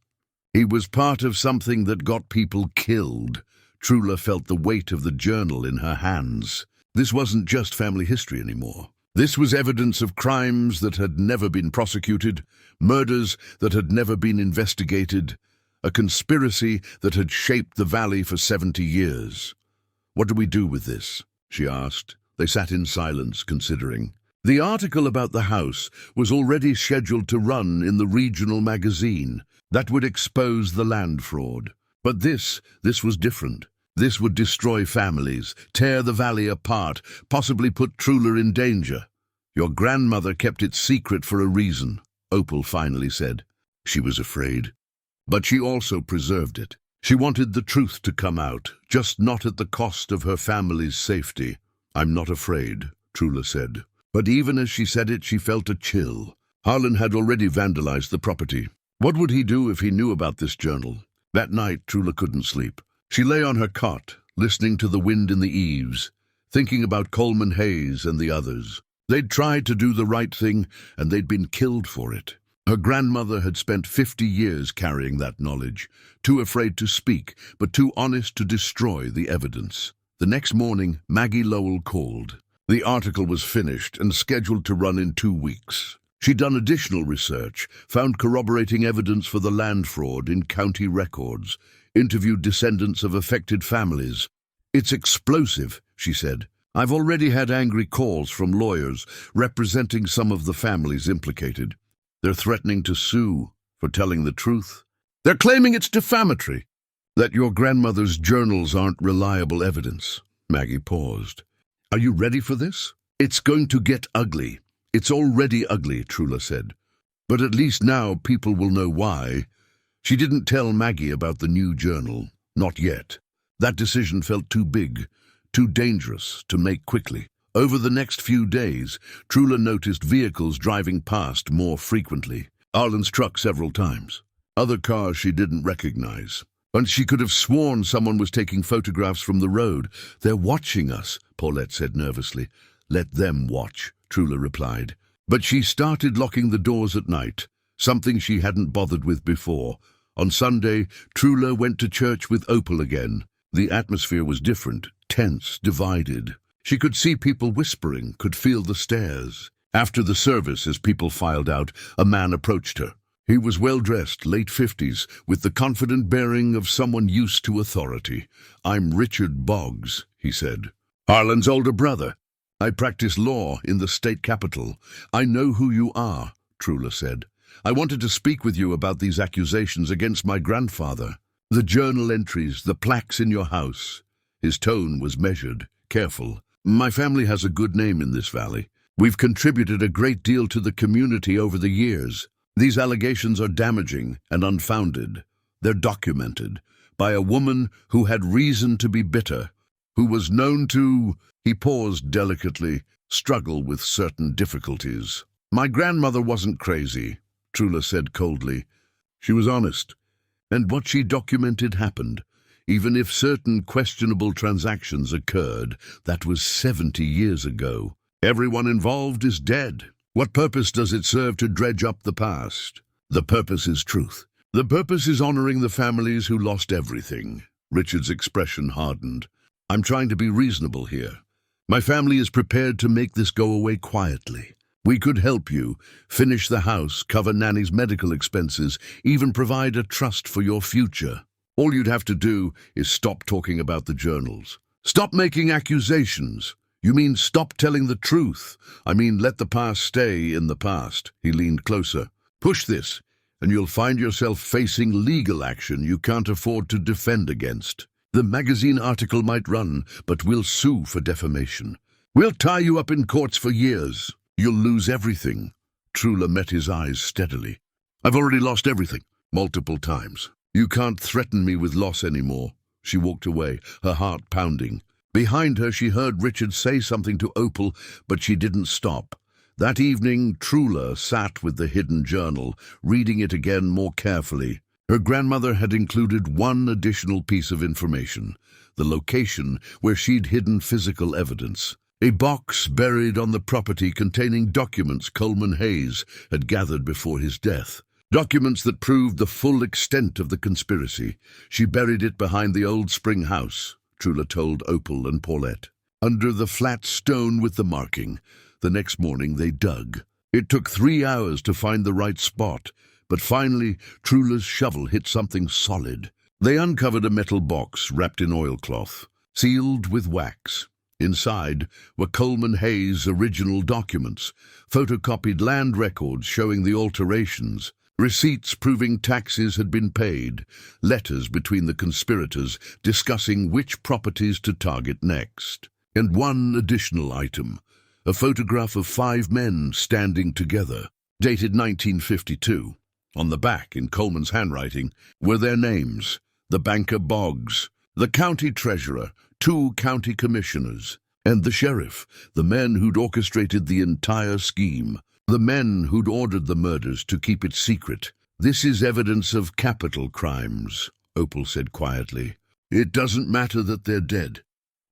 He was part of something that got people killed. Trula felt the weight of the journal in her hands. This wasn't just family history anymore. This was evidence of crimes that had never been prosecuted, murders that had never been investigated, a conspiracy that had shaped the valley for 70 years. "What do we do with this?" she asked. They sat in silence, considering. The article about the house was already scheduled to run in the regional magazine. That would expose the land fraud. But this was different. This would destroy families, tear the valley apart, possibly put Trula in danger. "Your grandmother kept it secret for a reason," Opal finally said. She was afraid. But she also preserved it. She wanted the truth to come out, just not at the cost of her family's safety. "I'm not afraid," Trula said. But even as she said it, she felt a chill. Harlan had already vandalized the property. What would he do if he knew about this journal? That night, Trula couldn't sleep. She lay on her cot, listening to the wind in the eaves, thinking about Coleman Hayes and the others. They'd tried to do the right thing, and they'd been killed for it. Her grandmother had spent 50 years carrying that knowledge, too afraid to speak, but too honest to destroy the evidence. The next morning, Maggie Lowell called. The article was finished and scheduled to run in 2 weeks. She'd done additional research, found corroborating evidence for the land fraud in county records, interviewed descendants of affected families. "It's explosive," she said. "I've already had angry calls from lawyers representing some of the families implicated. They're threatening to sue for telling the truth. They're claiming it's defamatory, that your grandmother's journals aren't reliable evidence." Maggie paused. "Are you ready for this? It's going to get ugly." "It's already ugly," Trula said. "But at least now people will know why." She didn't tell Maggie about the new journal. Not yet. That decision felt too big, too dangerous to make quickly. Over the next few days, Trula noticed vehicles driving past more frequently. Harlan's truck several times. Other cars she didn't recognize. And she could have sworn someone was taking photographs from the road. "They're watching us," Paulette said nervously. "Let them watch," Trula replied. But she started locking the doors at night, something she hadn't bothered with before. On Sunday, Trula went to church with Opal again. The atmosphere was different, tense, divided. She could see people whispering, could feel the stares. After the service, as people filed out, a man approached her. He was well-dressed, late 50s, with the confident bearing of someone used to authority. "I'm Richard Boggs," he said. "Harlan's older brother. I practice law in the state capital. I know who you are," Trula said. "I wanted to speak with you about these accusations against my grandfather. The journal entries, the plaques in your house." His tone was measured, careful. "My family has a good name in this valley. We've contributed a great deal to the community over the years. These allegations are damaging and unfounded. They're documented by a woman who had reason to be bitter, who was known to," he paused delicately, "struggle with certain difficulties." "My grandmother wasn't crazy," Trula said coldly. "She was honest, and what she documented happened. Even if certain questionable transactions occurred, that was 70 years ago. Everyone involved is dead. What purpose does it serve to dredge up the past? The purpose is truth. The purpose is honoring the families who lost everything." Richard's expression hardened. "I'm trying to be reasonable here. My family is prepared to make this go away quietly. We could help you, finish the house, cover Nanny's medical expenses, even provide a trust for your future. All you'd have to do is stop talking about the journals. Stop making accusations. You mean stop telling the truth. I mean let the past stay in the past." He leaned closer. "Push this, and you'll find yourself facing legal action you can't afford to defend against. The magazine article might run, but we'll sue for defamation. We'll tie you up in courts for years. You'll lose everything." Trula met his eyes steadily. "I've already lost everything, multiple times. You can't threaten me with loss anymore." She walked away, her heart pounding. Behind her, she heard Richard say something to Opal, but she didn't stop. That evening, Trula sat with the hidden journal, reading it again more carefully. Her grandmother had included one additional piece of information, the location where she'd hidden physical evidence. A box buried on the property containing documents Coleman Hayes had gathered before his death. Documents that proved the full extent of the conspiracy. She buried it behind the old spring house, Trula told Opal and Paulette. Under the flat stone with the marking. The next morning they dug. It took 3 hours to find the right spot, but finally Trula's shovel hit something solid. They uncovered a metal box wrapped in oilcloth, sealed with wax. Inside were Coleman Hayes' original documents, photocopied land records showing the alterations, receipts proving taxes had been paid, letters between the conspirators discussing which properties to target next. And one additional item, a photograph of 5 men standing together, dated 1952. On the back, in Coleman's handwriting, were their names: the banker Boggs, the county treasurer, 2 county commissioners. And the sheriff, the men who'd orchestrated the entire scheme, the men who'd ordered the murders to keep it secret. This is evidence of capital crimes, Opal said quietly. It doesn't matter that they're dead.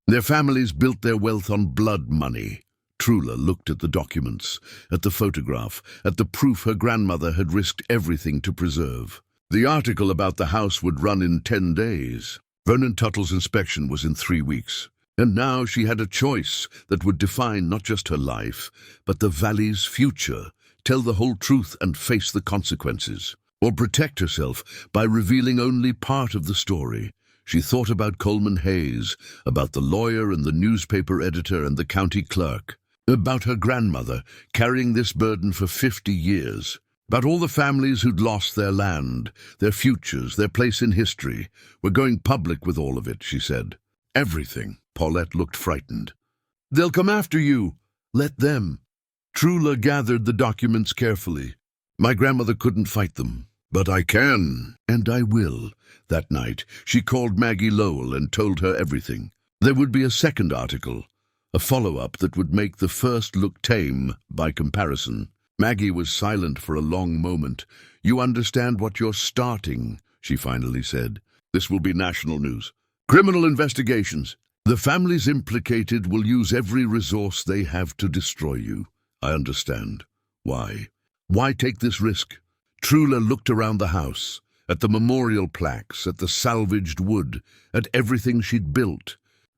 Their families built their wealth on blood money. Trula looked at the documents, at the photograph, at the proof her grandmother had risked everything to preserve. The article about the house would run in 10 days. Vernon Tuttle's inspection was in 3 weeks. And now she had a choice that would define not just her life, but the valley's future, tell the whole truth and face the consequences, or protect herself by revealing only part of the story. She thought about Coleman Hayes, about the lawyer and the newspaper editor and the county clerk, about her grandmother carrying this burden for 50 years, about all the families who'd lost their land, their futures, their place in history. We're going public with all of it, she said. Everything. Paulette looked frightened. They'll come after you. Let them. Trula gathered the documents carefully. My grandmother couldn't fight them, but I can, and I will. That night, she called Maggie Lowell and told her everything. There would be a second article, a follow-up that would make the first look tame by comparison. Maggie was silent for a long moment. You understand what you're starting, she finally said. This will be national news. Criminal investigations. The families implicated will use every resource they have to destroy you. I understand. Why? Why take this risk? Trula looked around the house, at the memorial plaques, at the salvaged wood, at everything she'd built.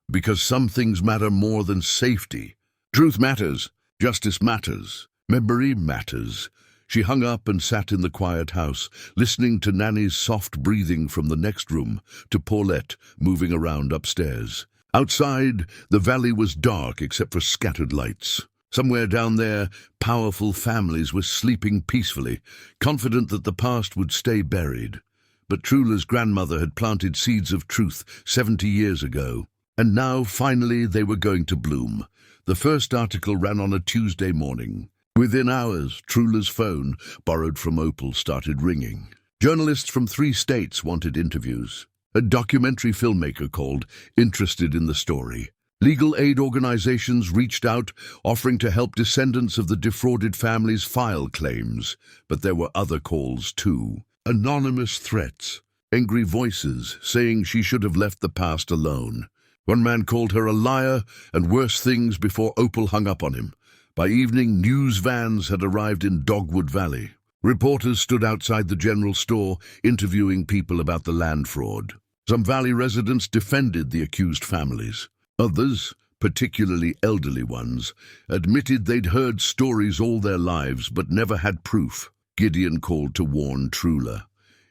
Because some things matter more than safety. Truth matters. Justice matters. Memory matters. She hung up and sat in the quiet house, listening to Nanny's soft breathing from the next room, to Paulette moving around upstairs. Outside, the valley was dark except for scattered lights. Somewhere down there, powerful families were sleeping peacefully, confident that the past would stay buried. But Trula's grandmother had planted seeds of truth 70 years ago, and now, finally, they were going to bloom. The first article ran on a Tuesday morning. Within hours, Trula's phone, borrowed from Opal, started ringing. Journalists from 3 states wanted interviews. A documentary filmmaker called, interested in the story. Legal aid organizations reached out, offering to help descendants of the defrauded families file claims. But there were other calls too. Anonymous threats. Angry voices saying she should have left the past alone. One man called her a liar and worse things before Opal hung up on him. By evening, news vans had arrived in Dogwood Valley. Reporters stood outside the general store, interviewing people about the land fraud. Some valley residents defended the accused families. Others, particularly elderly ones, admitted they'd heard stories all their lives but never had proof. Gideon called to warn Trula.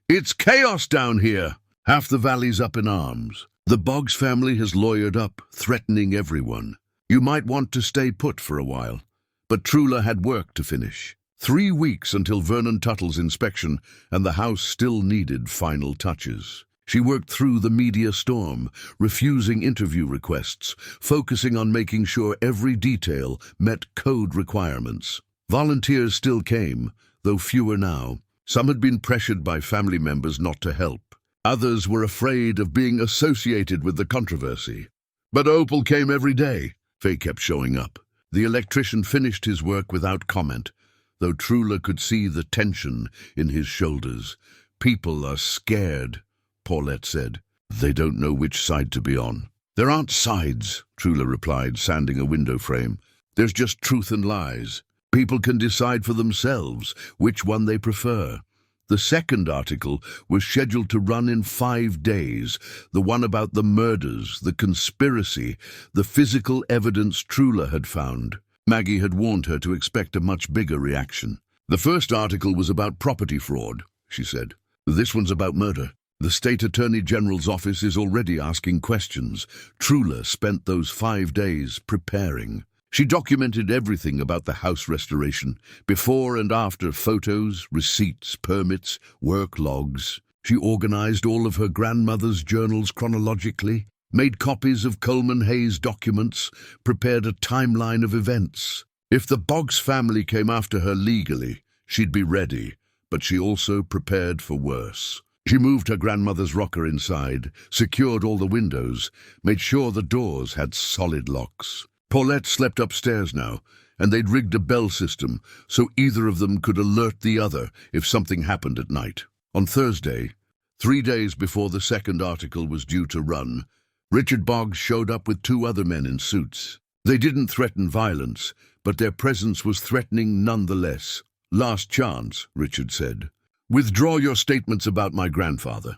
It's chaos down here! Half the valley's up in arms. The Boggs family has lawyered up, threatening everyone. You might want to stay put for a while. But Trula had work to finish. 3 weeks until Vernon Tuttle's inspection, and the house still needed final touches. She worked through the media storm, refusing interview requests, focusing on making sure every detail met code requirements. Volunteers still came, though fewer now. Some had been pressured by family members not to help. Others were afraid of being associated with the controversy. But Opal came every day. Faye kept showing up. The electrician finished his work without comment, though Trula could see the tension in his shoulders. People are scared, Paulette said. They don't know which side to be on. There aren't sides, Trula replied, sanding a window frame. There's just truth and lies. People can decide for themselves which one they prefer. The second article was scheduled to run in 5 days, the one about the murders, the conspiracy, the physical evidence Trula had found. Maggie had warned her to expect a much bigger reaction. The first article was about property fraud, she said. This one's about murder. The State Attorney General's office is already asking questions. Trula spent those 5 days preparing. She documented everything about the house restoration, before and after photos, receipts, permits, work logs. She organized all of her grandmother's journals chronologically, made copies of Coleman Hayes' documents, prepared a timeline of events. If the Boggs family came after her legally, she'd be ready, but she also prepared for worse. She moved her grandmother's rocker inside, secured all the windows, made sure the doors had solid locks. Paulette slept upstairs now, and they'd rigged a bell system so either of them could alert the other if something happened at night. On Thursday, 3 days before the second article was due to run, Richard Boggs showed up with 2 other men in suits. They didn't threaten violence, but their presence was threatening nonetheless. "Last chance," Richard said. "Withdraw your statements about my grandfather.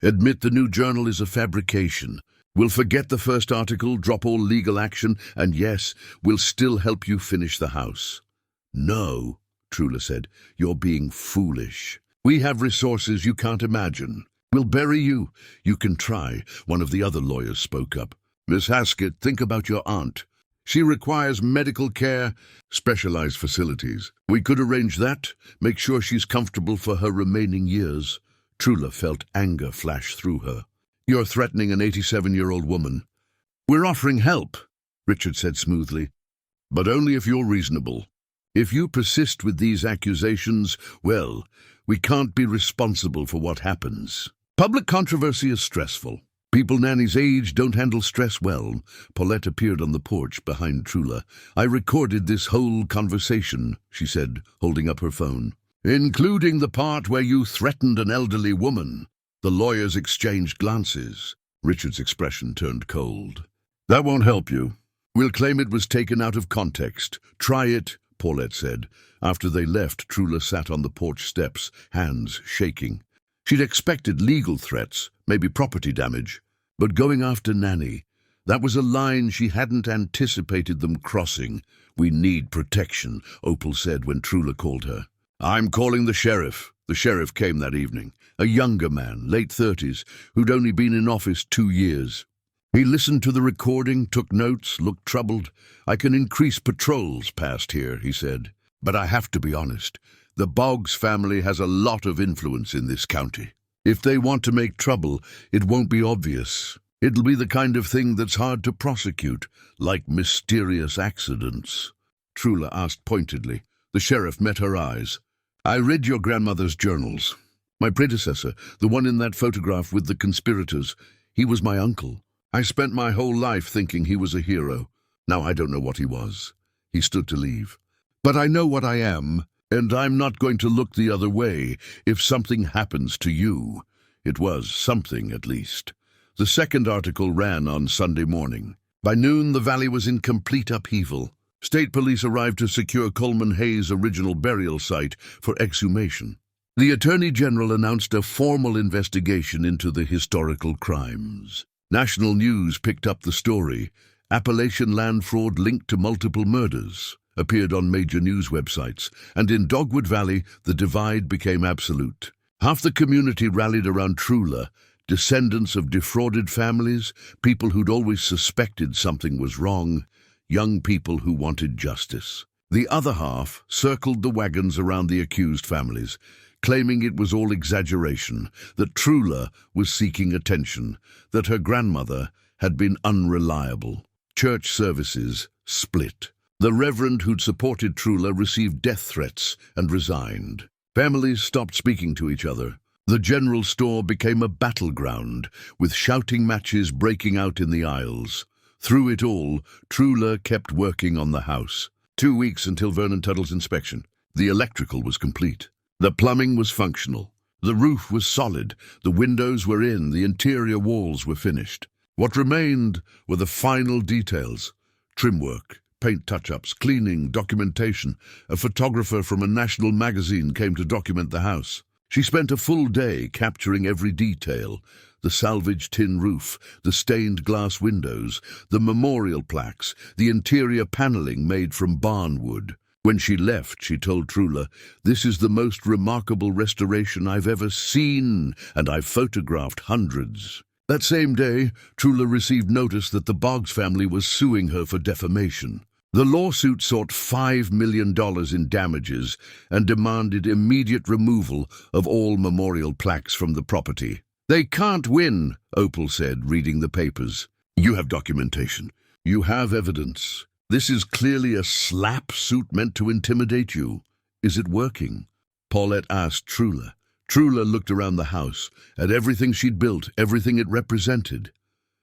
Admit the new journal is a fabrication. We'll forget the first article, drop all legal action, and yes, we'll still help you finish the house." "No," Trula said, "you're being foolish. We have resources you can't imagine. We'll bury you. You can try," one of the other lawyers spoke up. "Miss Haskett, think about your aunt. She requires medical care, specialized facilities. We could arrange that, make sure she's comfortable for her remaining years." Trula felt anger flash through her. "You're threatening an 87-year-old woman." "We're offering help," Richard said smoothly, "but only if you're reasonable. If you persist with these accusations, well, we can't be responsible for what happens. Public controversy is stressful. People Nanny's age don't handle stress well." Paulette appeared on the porch behind Trula. "I recorded this whole conversation," she said, holding up her phone. "Including the part where you threatened an elderly woman." The lawyers exchanged glances. Richard's expression turned cold. "That won't help you. We'll claim it was taken out of context. Try it," Paulette said. After they left, Trula sat on the porch steps, hands shaking. She'd expected legal threats, maybe property damage, but going after Nanny, that was a line she hadn't anticipated them crossing. "We need protection," Opal said when Trula called her. "I'm calling the sheriff." The sheriff came that evening, a younger man, late 30s, who'd only been in office 2 years. He listened to the recording, took notes, looked troubled. "I can increase patrols past here," he said. "But I have to be honest. The Boggs family has a lot of influence in this county. If they want to make trouble, it won't be obvious. It'll be the kind of thing that's hard to prosecute, like mysterious accidents." Trula asked pointedly. The sheriff met her eyes. "I read your grandmother's journals. My predecessor, the one in that photograph with the conspirators, he was my uncle. I spent my whole life thinking he was a hero. Now I don't know what he was." He stood to leave. "But I know what I am, and I'm not going to look the other way if something happens to you." It was something, at least. The second article ran on Sunday morning. By noon, the valley was in complete upheaval. State police arrived to secure Coleman Hayes' original burial site for exhumation. The Attorney General announced a formal investigation into the historical crimes. National news picked up the story. "Appalachian land fraud linked to multiple murders" appeared on major news websites, and in Dogwood Valley, the divide became absolute. Half the community rallied around Trula, descendants of defrauded families, people who'd always suspected something was wrong, young people who wanted justice. The other half circled the wagons around the accused families, claiming it was all exaggeration, that Trula was seeking attention, that her grandmother had been unreliable. Church services split. The reverend who'd supported Trula received death threats and resigned. Families stopped speaking to each other. The general store became a battleground, with shouting matches breaking out in the aisles. Through it all, Trula kept working on the house. 2 weeks until Vernon Tuttle's inspection. The electrical was complete. The plumbing was functional. The roof was solid. The windows were in. The interior walls were finished. What remained were the final details. Trim work, paint touch-ups, cleaning, documentation. A photographer from a national magazine came to document the house. She spent a full day capturing every detail. The salvaged tin roof, the stained glass windows, the memorial plaques, the interior paneling made from barn wood. When she left, she told Trula, "This is the most remarkable restoration I've ever seen, and I've photographed hundreds." That same day, Trula received notice that the Boggs family was suing her for defamation. The lawsuit sought $5 million in damages and demanded immediate removal of all memorial plaques from the property. "They can't win," Opal said, reading the papers. "You have documentation. You have evidence. This is clearly a slap suit meant to intimidate you. Is it working?" Paulette asked Trula. Trula looked around the house, at everything she'd built, everything it represented.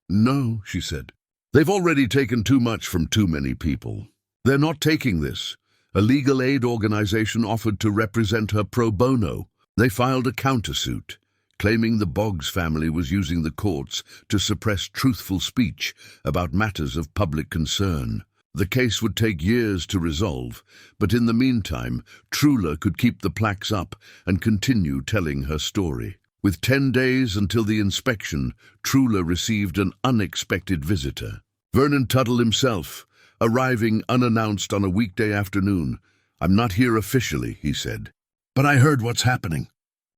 "No," she said. They've already taken too much from too many people. They're not taking this. A legal aid organization offered to represent her pro bono. They filed a countersuit, claiming the Boggs family was using the courts to suppress truthful speech about matters of public concern. The case would take years to resolve, but in the meantime, Trula could keep the plaques up and continue telling her story. With 10 days until the inspection, Trula received an unexpected visitor. Vernon Tuttle himself, arriving unannounced on a weekday afternoon. "I'm not here officially," he said, "but I heard what's happening.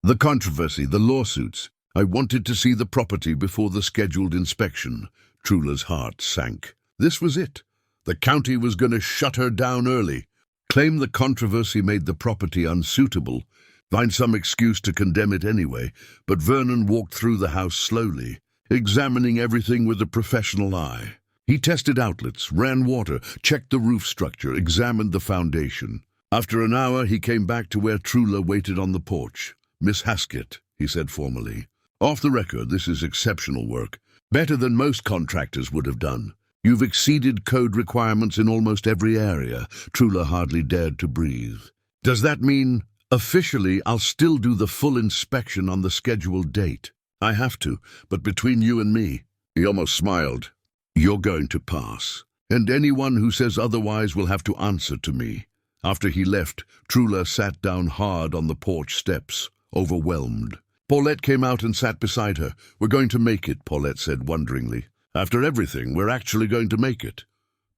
The controversy, the lawsuits. I wanted to see the property before the scheduled inspection." Trula's heart sank. This was it. The county was going to shut her down early, claim the controversy made the property unsuitable, find some excuse to condemn it anyway. But Vernon walked through the house slowly, examining everything with a professional eye. He tested outlets, ran water, checked the roof structure, examined the foundation. After an hour, he came back to where Trula waited on the porch. "Miss Haskett," he said formally. "Off the record, this is exceptional work. Better than most contractors would have done. You've exceeded code requirements in almost every area." Trula hardly dared to breathe. "Does that mean, officially, I'll still do the full inspection on the scheduled date?" "I have to, but between you and me," he almost smiled, "you're going to pass. And anyone who says otherwise will have to answer to me." After he left, Trula sat down hard on the porch steps, overwhelmed. Paulette came out and sat beside her. "We're going to make it," Paulette said wonderingly. "After everything, we're actually going to make it."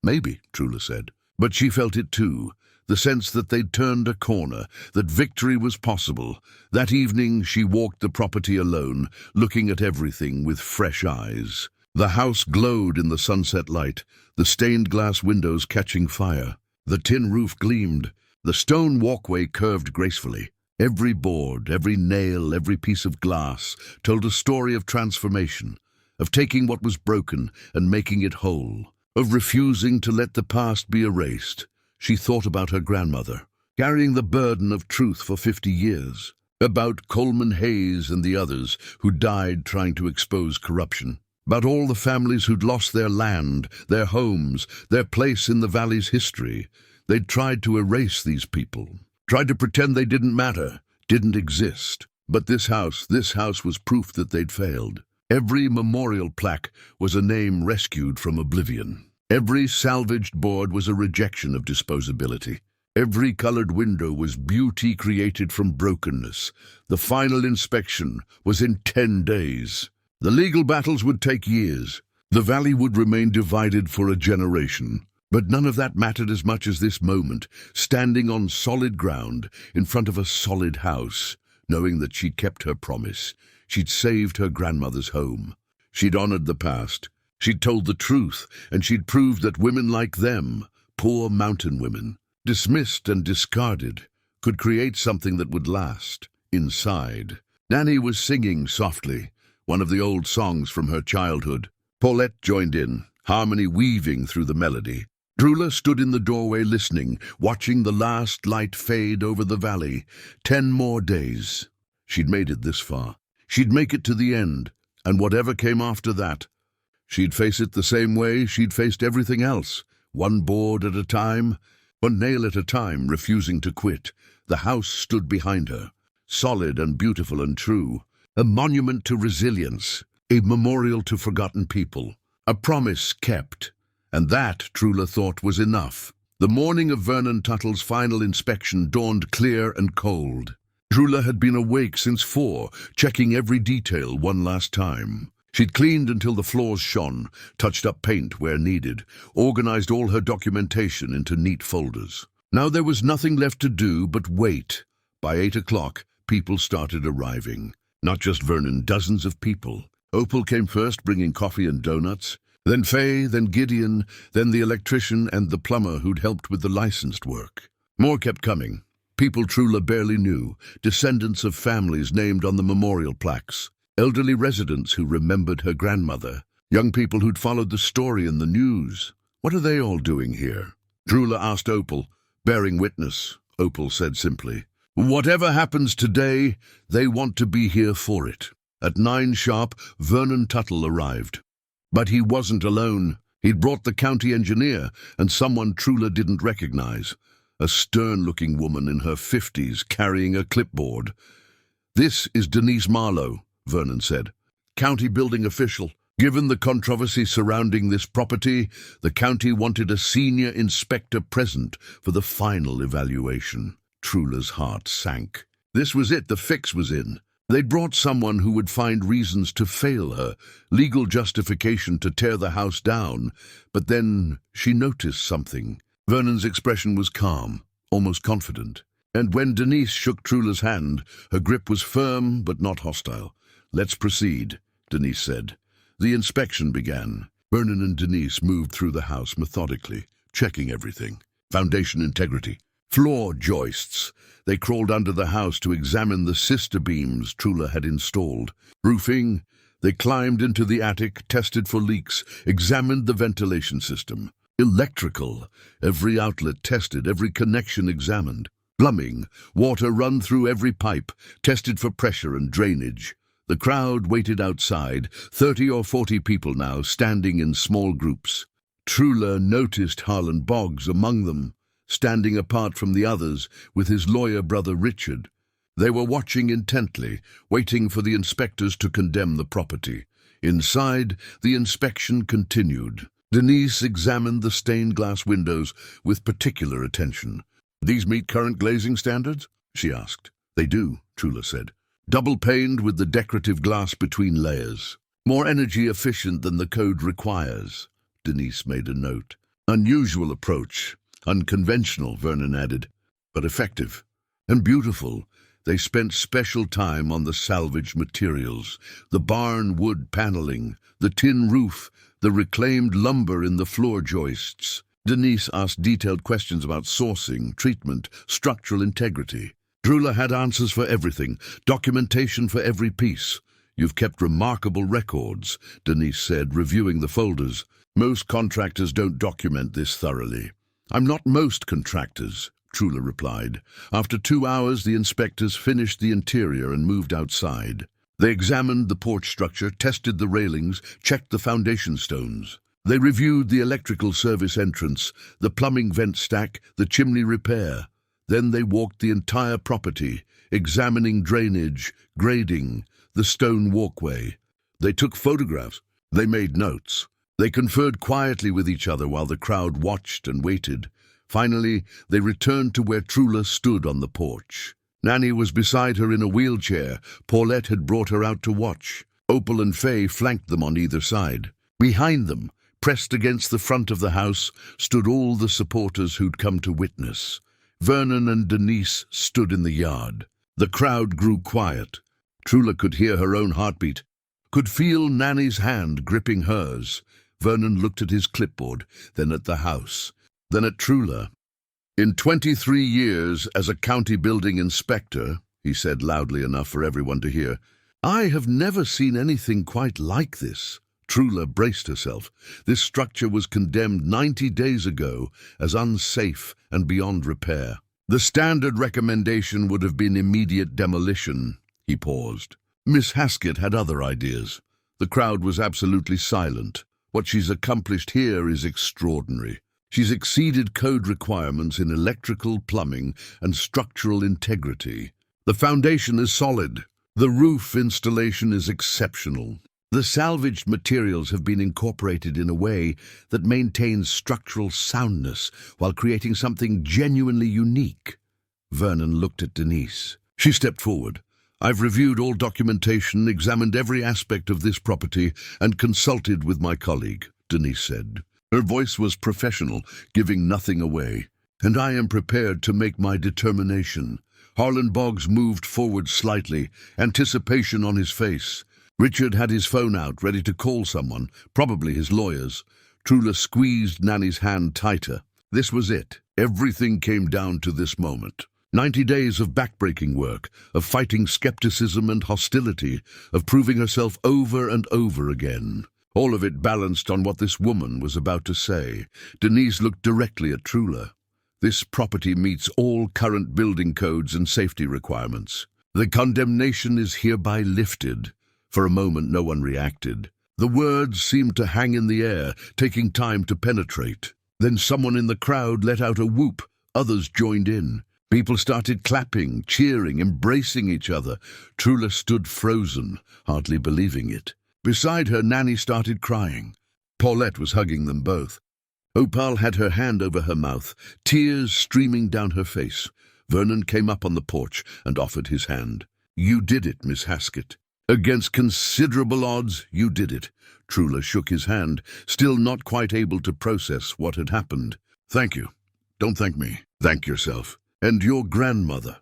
"Maybe," Trula said. But she felt it too, the sense that they'd turned a corner, that victory was possible. That evening she walked the property alone, looking at everything with fresh eyes. The house glowed in the sunset light, the stained glass windows catching fire. The tin roof gleamed. The stone walkway curved gracefully. Every board, every nail, every piece of glass told a story of transformation, of taking what was broken and making it whole, of refusing to let the past be erased. She thought about her grandmother, carrying the burden of truth for 50 years, about Coleman Hayes and the others who died trying to expose corruption, about all the families who'd lost their land, their homes, their place in the valley's history. They'd tried to erase these people, tried to pretend they didn't matter, didn't exist. But this house was proof that they'd failed. Every memorial plaque was a name rescued from oblivion. Every salvaged board was a rejection of disposability. Every colored window was beauty created from brokenness. The final inspection was in 10 days. The legal battles would take years. The valley would remain divided for a generation. But none of that mattered as much as this moment, standing on solid ground in front of a solid house, knowing that she'd kept her promise. She'd saved her grandmother's home. She'd honored the past. She'd told the truth, and she'd proved that women like them, poor mountain women, dismissed and discarded, could create something that would last, inside. Nanny was singing softly, one of the old songs from her childhood. Paulette joined in, harmony weaving through the melody. Trula stood in the doorway listening, watching the last light fade over the valley. 10 more days. She'd made it this far. She'd make it to the end, and whatever came after that, she'd face it the same way she'd faced everything else, one board at a time, one nail at a time, refusing to quit. The house stood behind her, solid and beautiful and true, a monument to resilience, a memorial to forgotten people, a promise kept. And that, Trula thought, was enough. The morning of Vernon Tuttle's final inspection dawned clear and cold. Trula had been awake since 4, checking every detail one last time. She'd cleaned until the floors shone, touched up paint where needed, organized all her documentation into neat folders. Now there was nothing left to do but wait. By 8 o'clock, people started arriving. Not just Vernon, dozens of people. Opal came first, bringing coffee and donuts. Then Faye, then Gideon, then the electrician and the plumber who'd helped with the licensed work. More kept coming. People Trula barely knew, descendants of families named on the memorial plaques, elderly residents who remembered her grandmother, young people who'd followed the story in the news. "What are they all doing here?" Trula asked Opal, bearing witness. Opal said simply, "Whatever happens today, they want to be here for it." At 9 sharp, Vernon Tuttle arrived. But he wasn't alone. He'd brought the county engineer and someone Trula didn't recognize, a stern-looking woman in her 50s carrying a clipboard. "This is Denise Marlowe," Vernon said, "county building official. Given the controversy surrounding this property, the county wanted a senior inspector present for the final evaluation." Trula's heart sank. This was it, the fix was in. They'd brought someone who would find reasons to fail her, legal justification to tear the house down, but then she noticed something. Vernon's expression was calm, almost confident, and when Denise shook Trula's hand, her grip was firm but not hostile. "Let's proceed," Denise said. The inspection began. Vernon and Denise moved through the house methodically, checking everything. Foundation integrity. Floor joists. They crawled under the house to examine the sister beams Trula had installed. Roofing. They climbed into the attic, tested for leaks, examined the ventilation system. Electrical. Every outlet tested, every connection examined. Plumbing. Water run through every pipe, tested for pressure and drainage. The crowd waited outside, 30 or 40 people now, standing in small groups. Trula noticed Harlan Boggs among them, standing apart from the others with his lawyer brother Richard. They were watching intently, waiting for the inspectors to condemn the property. Inside, the inspection continued. Denise examined the stained glass windows with particular attention. "These meet current glazing standards?" she asked. "They do," Trula said. "Double-paned with the decorative glass between layers. More energy efficient than the code requires." Denise made a note. "Unusual approach. Unconventional," Vernon added, "but effective. And beautiful. They spent special time on the salvaged materials, the barn wood paneling, the tin roof, the reclaimed lumber in the floor joists." Denise asked detailed questions about sourcing, treatment, structural integrity. Trula had answers for everything, documentation for every piece. "You've kept remarkable records," Denise said, reviewing the folders. "Most contractors don't document this thoroughly." "I'm not most contractors," Trula replied. After 2 hours, the inspectors finished the interior and moved outside. They examined the porch structure, tested the railings, checked the foundation stones. They reviewed the electrical service entrance, the plumbing vent stack, the chimney repair. Then they walked the entire property, examining drainage, grading, the stone walkway. They took photographs. They made notes. They conferred quietly with each other while the crowd watched and waited. Finally, they returned to where Trula stood on the porch. Nanny was beside her in a wheelchair. Paulette had brought her out to watch. Opal and Faye flanked them on either side. Behind them, pressed against the front of the house, stood all the supporters who'd come to witness. Vernon and Denise stood in the yard. The crowd grew quiet. Trula could hear her own heartbeat, could feel Nanny's hand gripping hers. Vernon looked at his clipboard, then at the house, then at Trula. "In 23 years as a county building inspector," he said loudly enough for everyone to hear, "I have never seen anything quite like this." Trula braced herself. This structure was condemned 90 days ago as unsafe and beyond repair. The standard recommendation would have been immediate demolition. He paused. Miss Haskett had other ideas. The crowd was absolutely silent. "What she's accomplished here is extraordinary. She's exceeded code requirements in electrical, plumbing, and structural integrity. The foundation is solid. The roof installation is exceptional. The salvaged materials have been incorporated in a way that maintains structural soundness while creating something genuinely unique." Vernon looked at Denise. She stepped forward. "I've reviewed all documentation, examined every aspect of this property, and consulted with my colleague," Denise said. Her voice was professional, giving nothing away. "And I am prepared to make my determination." Harlan Boggs moved forward slightly, anticipation on his face. Richard had his phone out, ready to call someone, probably his lawyers. Trula squeezed Nanny's hand tighter. This was it. Everything came down to this moment. 90 days of backbreaking work, of fighting skepticism and hostility, of proving herself over and over again. All of it balanced on what this woman was about to say. Denise looked directly at Trula. "This property meets all current building codes and safety requirements. The condemnation is hereby lifted." For a moment no one reacted. The words seemed to hang in the air, taking time to penetrate. Then someone in the crowd let out a whoop. Others joined in. People started clapping, cheering, embracing each other. Trula stood frozen, hardly believing it. Beside her, Nanny started crying. Paulette was hugging them both. Opal had her hand over her mouth, tears streaming down her face. Vernon came up on the porch and offered his hand. "You did it, Miss Haskett. Against considerable odds, you did it." Trula shook his hand, still not quite able to process what had happened. "Thank you. Don't thank me. Thank yourself. And your grandmother."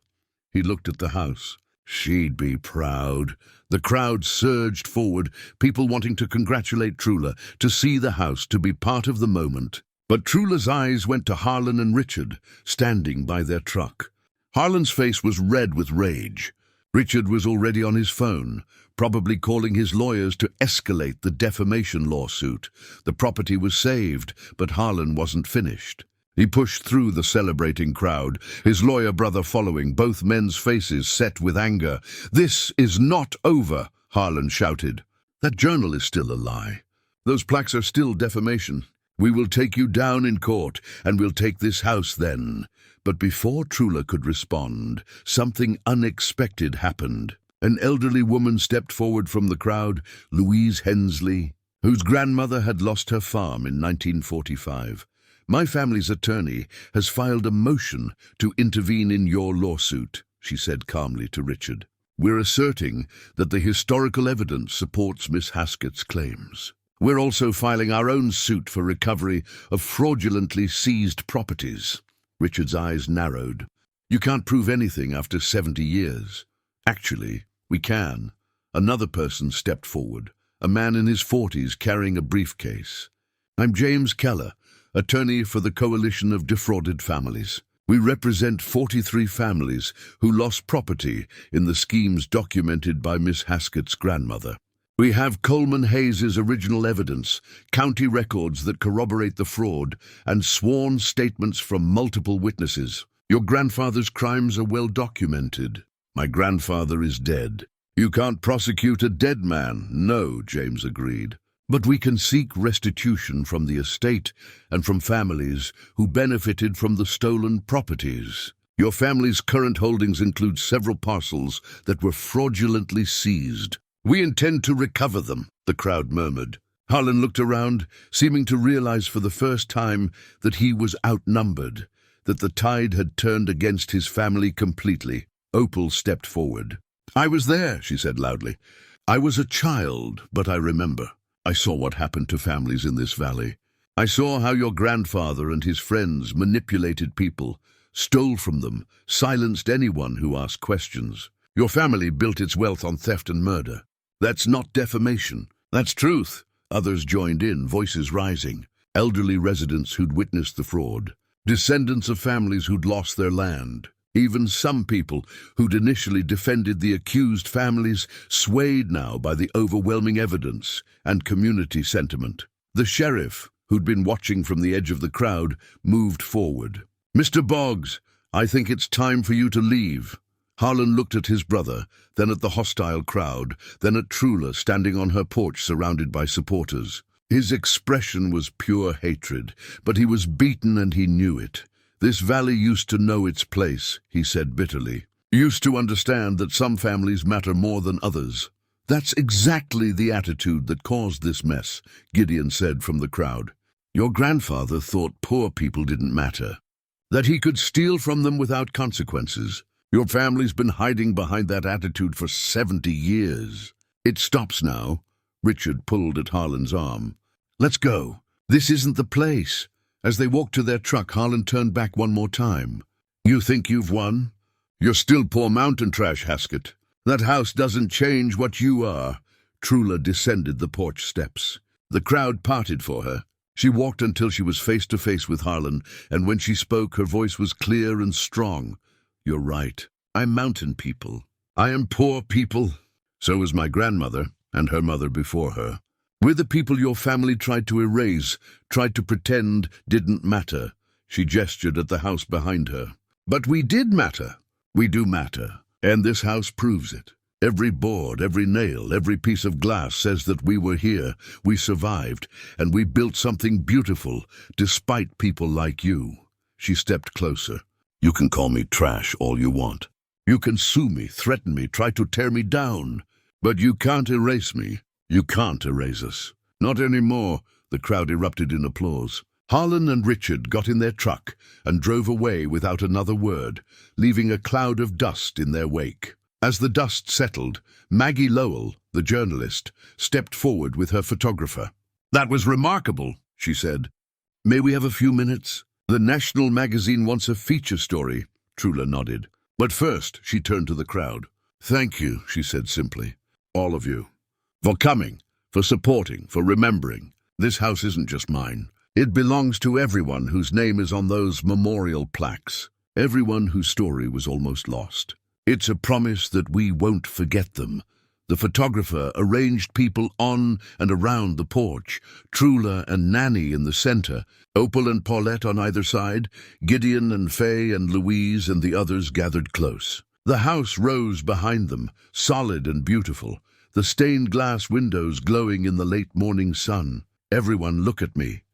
He looked at the house. She'd be proud. The crowd surged forward, people wanting to congratulate Trula, to see the house, to be part of the moment. But Trula's eyes went to Harlan and Richard, standing by their truck. Harlan's face was red with rage. Richard was already on his phone, probably calling his lawyers to escalate the defamation lawsuit. The property was saved, but Harlan wasn't finished. He pushed through the celebrating crowd, his lawyer brother following, both men's faces set with anger. "This is not over," Harlan shouted. "That journal is still a lie. Those plaques are still defamation. We will take you down in court, and we'll take this house then." But before Trula could respond, something unexpected happened. An elderly woman stepped forward from the crowd, Louise Hensley, whose grandmother had lost her farm in 1945. "My family's attorney has filed a motion to intervene in your lawsuit," she said calmly to Richard. "We're asserting that the historical evidence supports Miss Haskett's claims. We're also filing our own suit for recovery of fraudulently seized properties." Richard's eyes narrowed. "You can't prove anything after 70 years. "Actually, we can." Another person stepped forward, a man in his 40s carrying a briefcase. "I'm James Keller, attorney for the Coalition of Defrauded Families. We represent 43 families who lost property in the schemes documented by Miss Haskett's grandmother. We have Coleman Hayes's original evidence, county records that corroborate the fraud, and sworn statements from multiple witnesses. Your grandfather's crimes are well documented. My grandfather is dead." "You can't prosecute a dead man." "No," James agreed. "But we can seek restitution from the estate and from families who benefited from the stolen properties. Your family's current holdings include several parcels that were fraudulently seized. We intend to recover them," the crowd murmured. Harlan looked around, seeming to realize for the first time that he was outnumbered, that the tide had turned against his family completely. Opal stepped forward. "I was there," she said loudly. "I was a child, but I remember. I saw what happened to families in this valley. I saw how your grandfather and his friends manipulated people, stole from them, silenced anyone who asked questions. Your family built its wealth on theft and murder. That's not defamation. That's truth." Others joined in, voices rising. Elderly residents who'd witnessed the fraud. Descendants of families who'd lost their land. Even some people who'd initially defended the accused families, swayed now by the overwhelming evidence and community sentiment. The sheriff, who'd been watching from the edge of the crowd, moved forward. "Mr. Boggs, I think it's time for you to leave." Harlan looked at his brother, then at the hostile crowd, then at Trula standing on her porch surrounded by supporters. His expression was pure hatred, but he was beaten and he knew it. "This valley used to know its place," he said bitterly. "Used to understand that some families matter more than others." "That's exactly the attitude that caused this mess," Gideon said from the crowd. "Your grandfather thought poor people didn't matter, that he could steal from them without consequences. Your family's been hiding behind that attitude for 70 years. It stops now." Richard pulled at Harlan's arm. "Let's go. This isn't the place." As they walked to their truck, Harlan turned back one more time. "You think you've won? You're still poor mountain trash, Haskett. That house doesn't change what you are." Trula descended the porch steps. The crowd parted for her. She walked until she was face to face with Harlan, and when she spoke, her voice was clear and strong. "You're right. I'm mountain people. I am poor people. So was my grandmother, and her mother before her. We're the people your family tried to erase, tried to pretend didn't matter." She gestured at the house behind her. "But we did matter. We do matter, and this house proves it. Every board, every nail, every piece of glass says that we were here, we survived, and we built something beautiful, despite people like you." She stepped closer. "You can call me trash all you want. You can sue me, threaten me, try to tear me down. But you can't erase me. You can't erase us." "Not anymore," the crowd erupted in applause. Harlan and Richard got in their truck and drove away without another word, leaving a cloud of dust in their wake. As the dust settled, Maggie Lowell, the journalist, stepped forward with her photographer. "That was remarkable," she said. "May we have a few minutes? The National magazine wants a feature story." Trula nodded. "But first," she turned to the crowd. "Thank you," she said simply. "All of you. For coming, for supporting, for remembering. This house isn't just mine. It belongs to everyone whose name is on those memorial plaques. Everyone whose story was almost lost. It's a promise that we won't forget them." The photographer arranged people on and around the porch, Trula and Nanny in the center, Opal and Paulette on either side, Gideon and Faye and Louise and the others gathered close. The house rose behind them, solid and beautiful, the stained glass windows glowing in the late morning sun. "Everyone look at me,"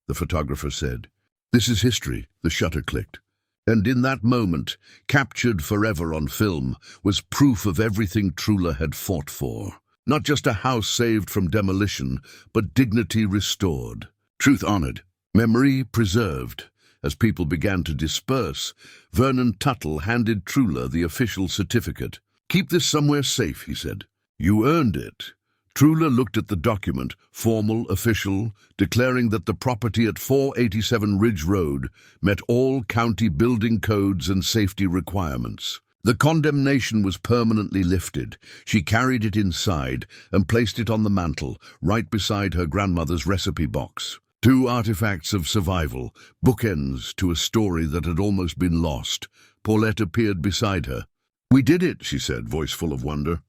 the photographer said. "This is history." The shutter clicked. And in that moment, captured forever on film, was proof of everything Trula had fought for. Not just a house saved from demolition, but dignity restored, truth honored, memory preserved. As people began to disperse, Vernon Tuttle handed Trula the official certificate. "Keep this somewhere safe," he said. "You earned it." Trula looked at the document, formal, official, declaring that the property at 487 Ridge Road met all county building codes and safety requirements. The condemnation was permanently lifted. She carried it inside and placed it on the mantel, right beside her grandmother's recipe box. Two artifacts of survival, bookends to a story that had almost been lost. Paulette appeared beside her. "We did it," she said, voice full of wonder.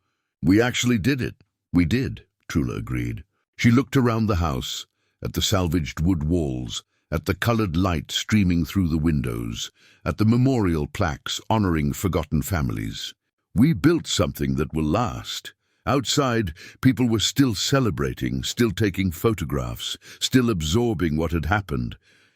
"We actually did it." "We did," Trula agreed. She looked around the house, at the salvaged wood walls, at the colored light streaming through the windows, at the memorial plaques honoring forgotten families. "We built something that will last." Outside, people were still celebrating, still taking photographs, still absorbing what had happened.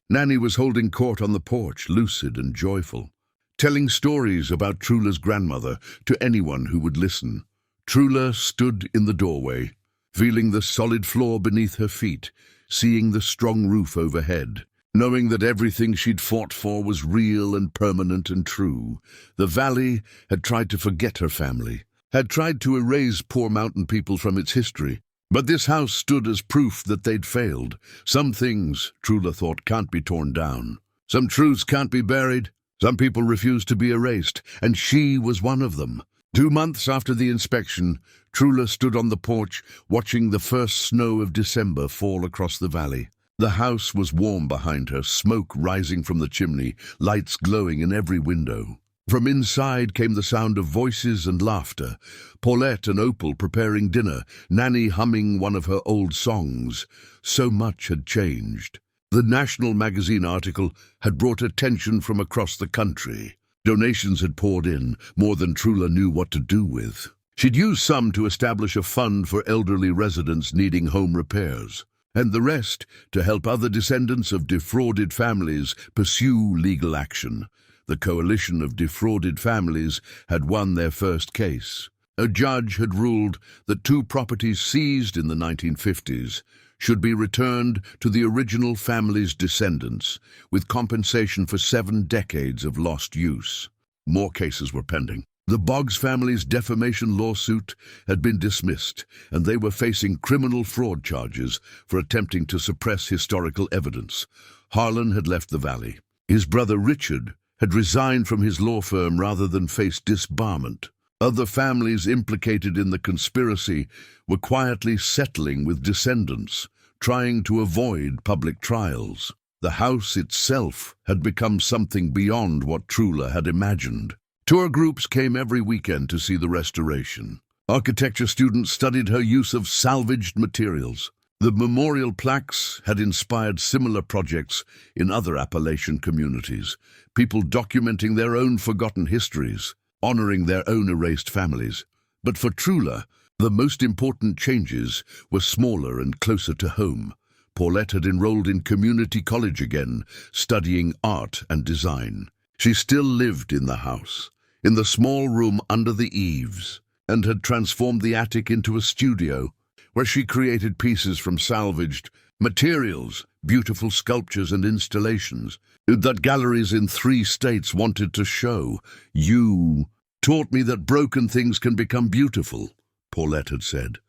Nanny was holding court on the porch, lucid and joyful, telling stories about Trula's grandmother to anyone who would listen. Trula stood in the doorway, feeling the solid floor beneath her feet, seeing the strong roof overhead, knowing that everything she'd fought for was real and permanent and true. The valley had tried to forget her family, had tried to erase poor mountain people from its history. But this house stood as proof that they'd failed. Some things, Trula thought, can't be torn down. Some truths can't be buried. Some people refuse to be erased, and she was one of them. 2 months after the inspection, Trula stood on the porch, watching the first snow of December fall across the valley. The house was warm behind her, smoke rising from the chimney, lights glowing in every window. From inside came the sound of voices and laughter, Paulette and Opal preparing dinner, Nanny humming one of her old songs. So much had changed. The National magazine article had brought attention from across the country. Donations had poured in, more than Trula knew what to do with. She'd used some to establish a fund for elderly residents needing home repairs, and the rest to help other descendants of defrauded families pursue legal action. The coalition of defrauded families had won their first case. A judge had ruled that 2 properties seized in the 1950s should be returned to the original family's descendants, with compensation for 7 decades of lost use. More cases were pending. The Boggs family's defamation lawsuit had been dismissed, and they were facing criminal fraud charges for attempting to suppress historical evidence. Harlan had left the valley. His brother Richard had resigned from his law firm rather than face disbarment. Other families implicated in the conspiracy were quietly settling with descendants, trying to avoid public trials. The house itself had become something beyond what Trula had imagined. Tour groups came every weekend to see the restoration. Architecture students studied her use of salvaged materials. The memorial plaques had inspired similar projects in other Appalachian communities, people documenting their own forgotten histories, honoring their own erased families. But for Trula, the most important changes were smaller and closer to home. Paulette had enrolled in community college again, studying art and design. She still lived in the house, in the small room under the eaves, and had transformed the attic into a studio, where she created pieces from salvaged materials, beautiful sculptures and installations that galleries in 3 states wanted to show. "You taught me that broken things can become beautiful," Paulette had said.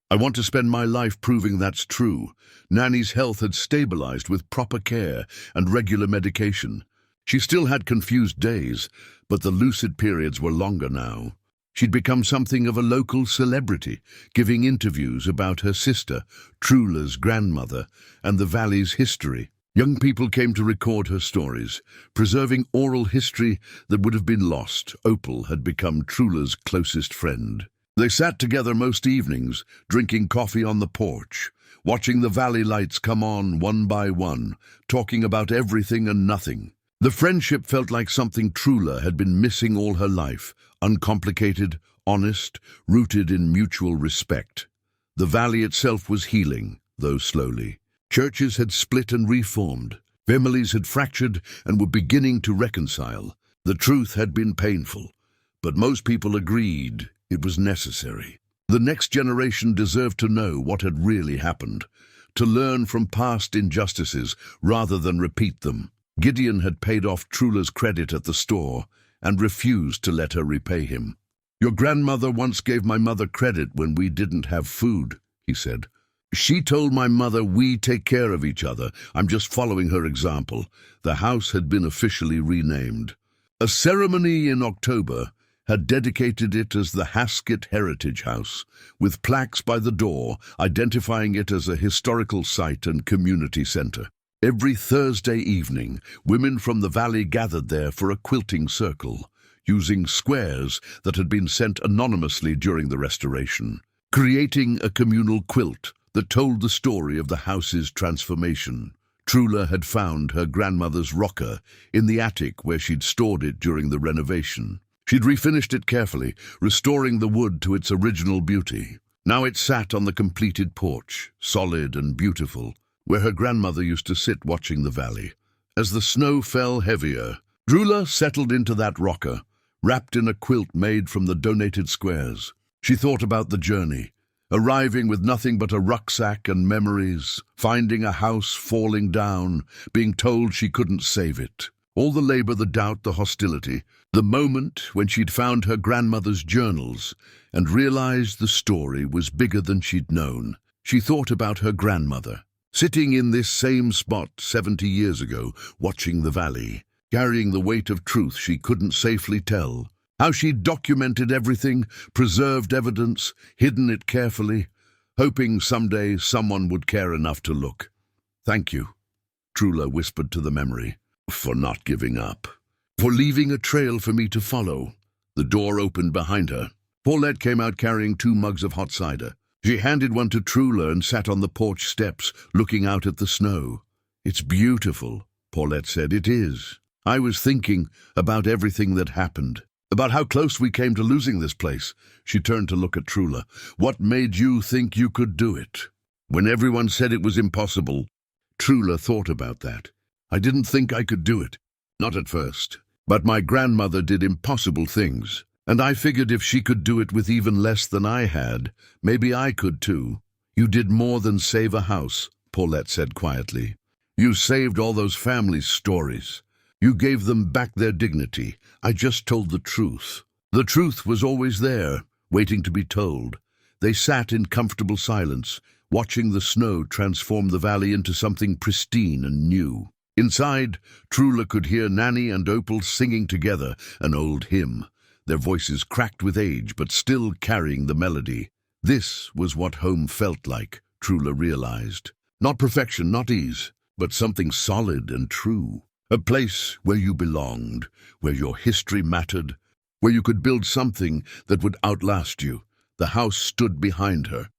"I want to spend my life proving that's true." Nanny's health had stabilized with proper care and regular medication. She still had confused days, but the lucid periods were longer now. She'd become something of a local celebrity, giving interviews about her sister, Trula's grandmother, and the valley's history. Young people came to record her stories, preserving oral history that would have been lost. Opal had become Trula's closest friend. They sat together most evenings, drinking coffee on the porch, watching the valley lights come on one by one, talking about everything and nothing. The friendship felt like something Trula had been missing all her life, uncomplicated, honest, rooted in mutual respect. The valley itself was healing, though slowly. Churches had split and reformed. Families had fractured and were beginning to reconcile. The truth had been painful, but most people agreed it was necessary. The next generation deserved to know what had really happened, to learn from past injustices rather than repeat them. Gideon had paid off Trula's credit at the store and refused to let her repay him. "Your grandmother once gave my mother credit when we didn't have food," he said. "She told my mother we take care of each other. I'm just following her example." The house had been officially renamed. A ceremony in October had dedicated it as the Haskett Heritage House, with plaques by the door identifying it as a historical site and community center. Every Thursday evening, women from the valley gathered there for a quilting circle, using squares that had been sent anonymously during the restoration, creating a communal quilt that told the story of the house's transformation. Trula had found her grandmother's rocker in the attic where she'd stored it during the renovation. She'd refinished it carefully, restoring the wood to its original beauty. Now it sat on the completed porch, solid and beautiful, where her grandmother used to sit watching the valley. As the snow fell heavier, Trula settled into that rocker, wrapped in a quilt made from the donated squares. She thought about the journey, arriving with nothing but a rucksack and memories, finding a house falling down, being told she couldn't save it. All the labor, the doubt, the hostility. The moment when she'd found her grandmother's journals and realized the story was bigger than she'd known. She thought about her grandmother, sitting in this same spot 70 years ago, watching the valley, carrying the weight of truth she couldn't safely tell. How she'd documented everything, preserved evidence, hidden it carefully, hoping someday someone would care enough to look. "Thank you," Trula whispered to the memory, "for not giving up, for leaving a trail for me to follow." The door opened behind her. Paulette came out carrying 2 mugs of hot cider. She handed one to Trula and sat on the porch steps, looking out at the snow. "It's beautiful," Paulette said. "It is. I was thinking about everything that happened, about how close we came to losing this place." She turned to look at Trula. "What made you think you could do it? When everyone said it was impossible." Trula thought about that. "I didn't think I could do it. Not at first. But my grandmother did impossible things, and I figured if she could do it with even less than I had, maybe I could too." "You did more than save a house," Paulette said quietly. "You saved all those families' stories. You gave them back their dignity. I just told the truth. The truth was always there, waiting to be told." They sat in comfortable silence, watching the snow transform the valley into something pristine and new. Inside, Trula could hear Nanny and Opal singing together an old hymn, their voices cracked with age but still carrying the melody. This was what home felt like, Trula realized. Not perfection, not ease, but something solid and true. A place where you belonged, where your history mattered, where you could build something that would outlast you. The house stood behind her,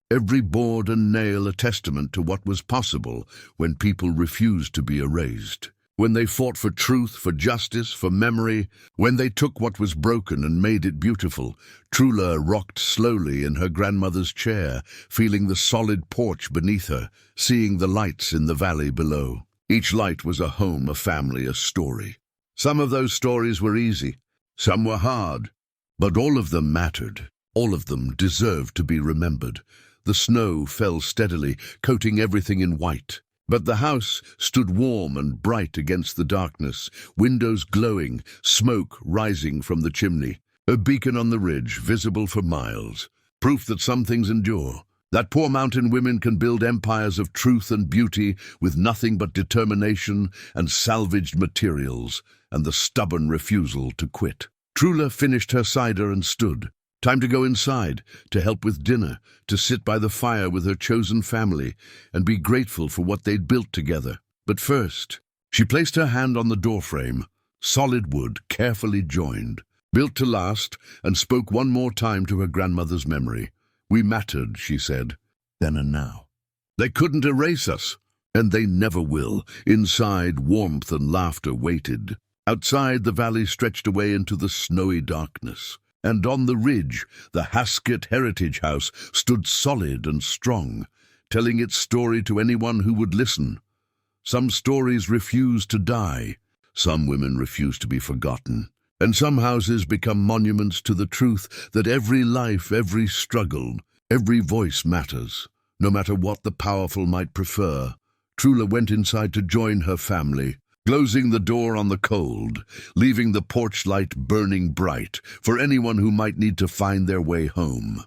every board and nail a testament to what was possible when people refused to be erased. when they fought for truth, for justice, for memory, when they took what was broken and made it beautiful. Trula rocked slowly in her grandmother's chair, feeling the solid porch beneath her, seeing the lights in the valley below. Each light was a home, a family, a story. Some of those stories were easy, some were hard, but all of them mattered. All of them deserved to be remembered. The snow fell steadily, coating everything in white. But the house stood warm and bright against the darkness, windows glowing, smoke rising from the chimney, a beacon on the ridge visible for miles, proof that some things endure, that poor mountain women can build empires of truth and beauty with nothing but determination and salvaged materials and the stubborn refusal to quit. Trula finished her cider and stood. Time to go inside, to help with dinner, to sit by the fire with her chosen family, and be grateful for what they'd built together. But first, she placed her hand on the doorframe, solid wood, carefully joined, built to last, and spoke one more time to her grandmother's memory. "We mattered," she said, "then and now. They couldn't erase us, and they never will." Inside, warmth and laughter waited. Outside, the valley stretched away into the snowy darkness. And on the ridge, the Haskett Heritage House stood solid and strong, telling its story to anyone who would listen. Some stories refuse to die, some women refuse to be forgotten, and some houses become monuments to the truth that every life, every struggle, every voice matters, no matter what the powerful might prefer. Trula went inside to join her family, closing the door on the cold, leaving the porch light burning bright for anyone who might need to find their way home.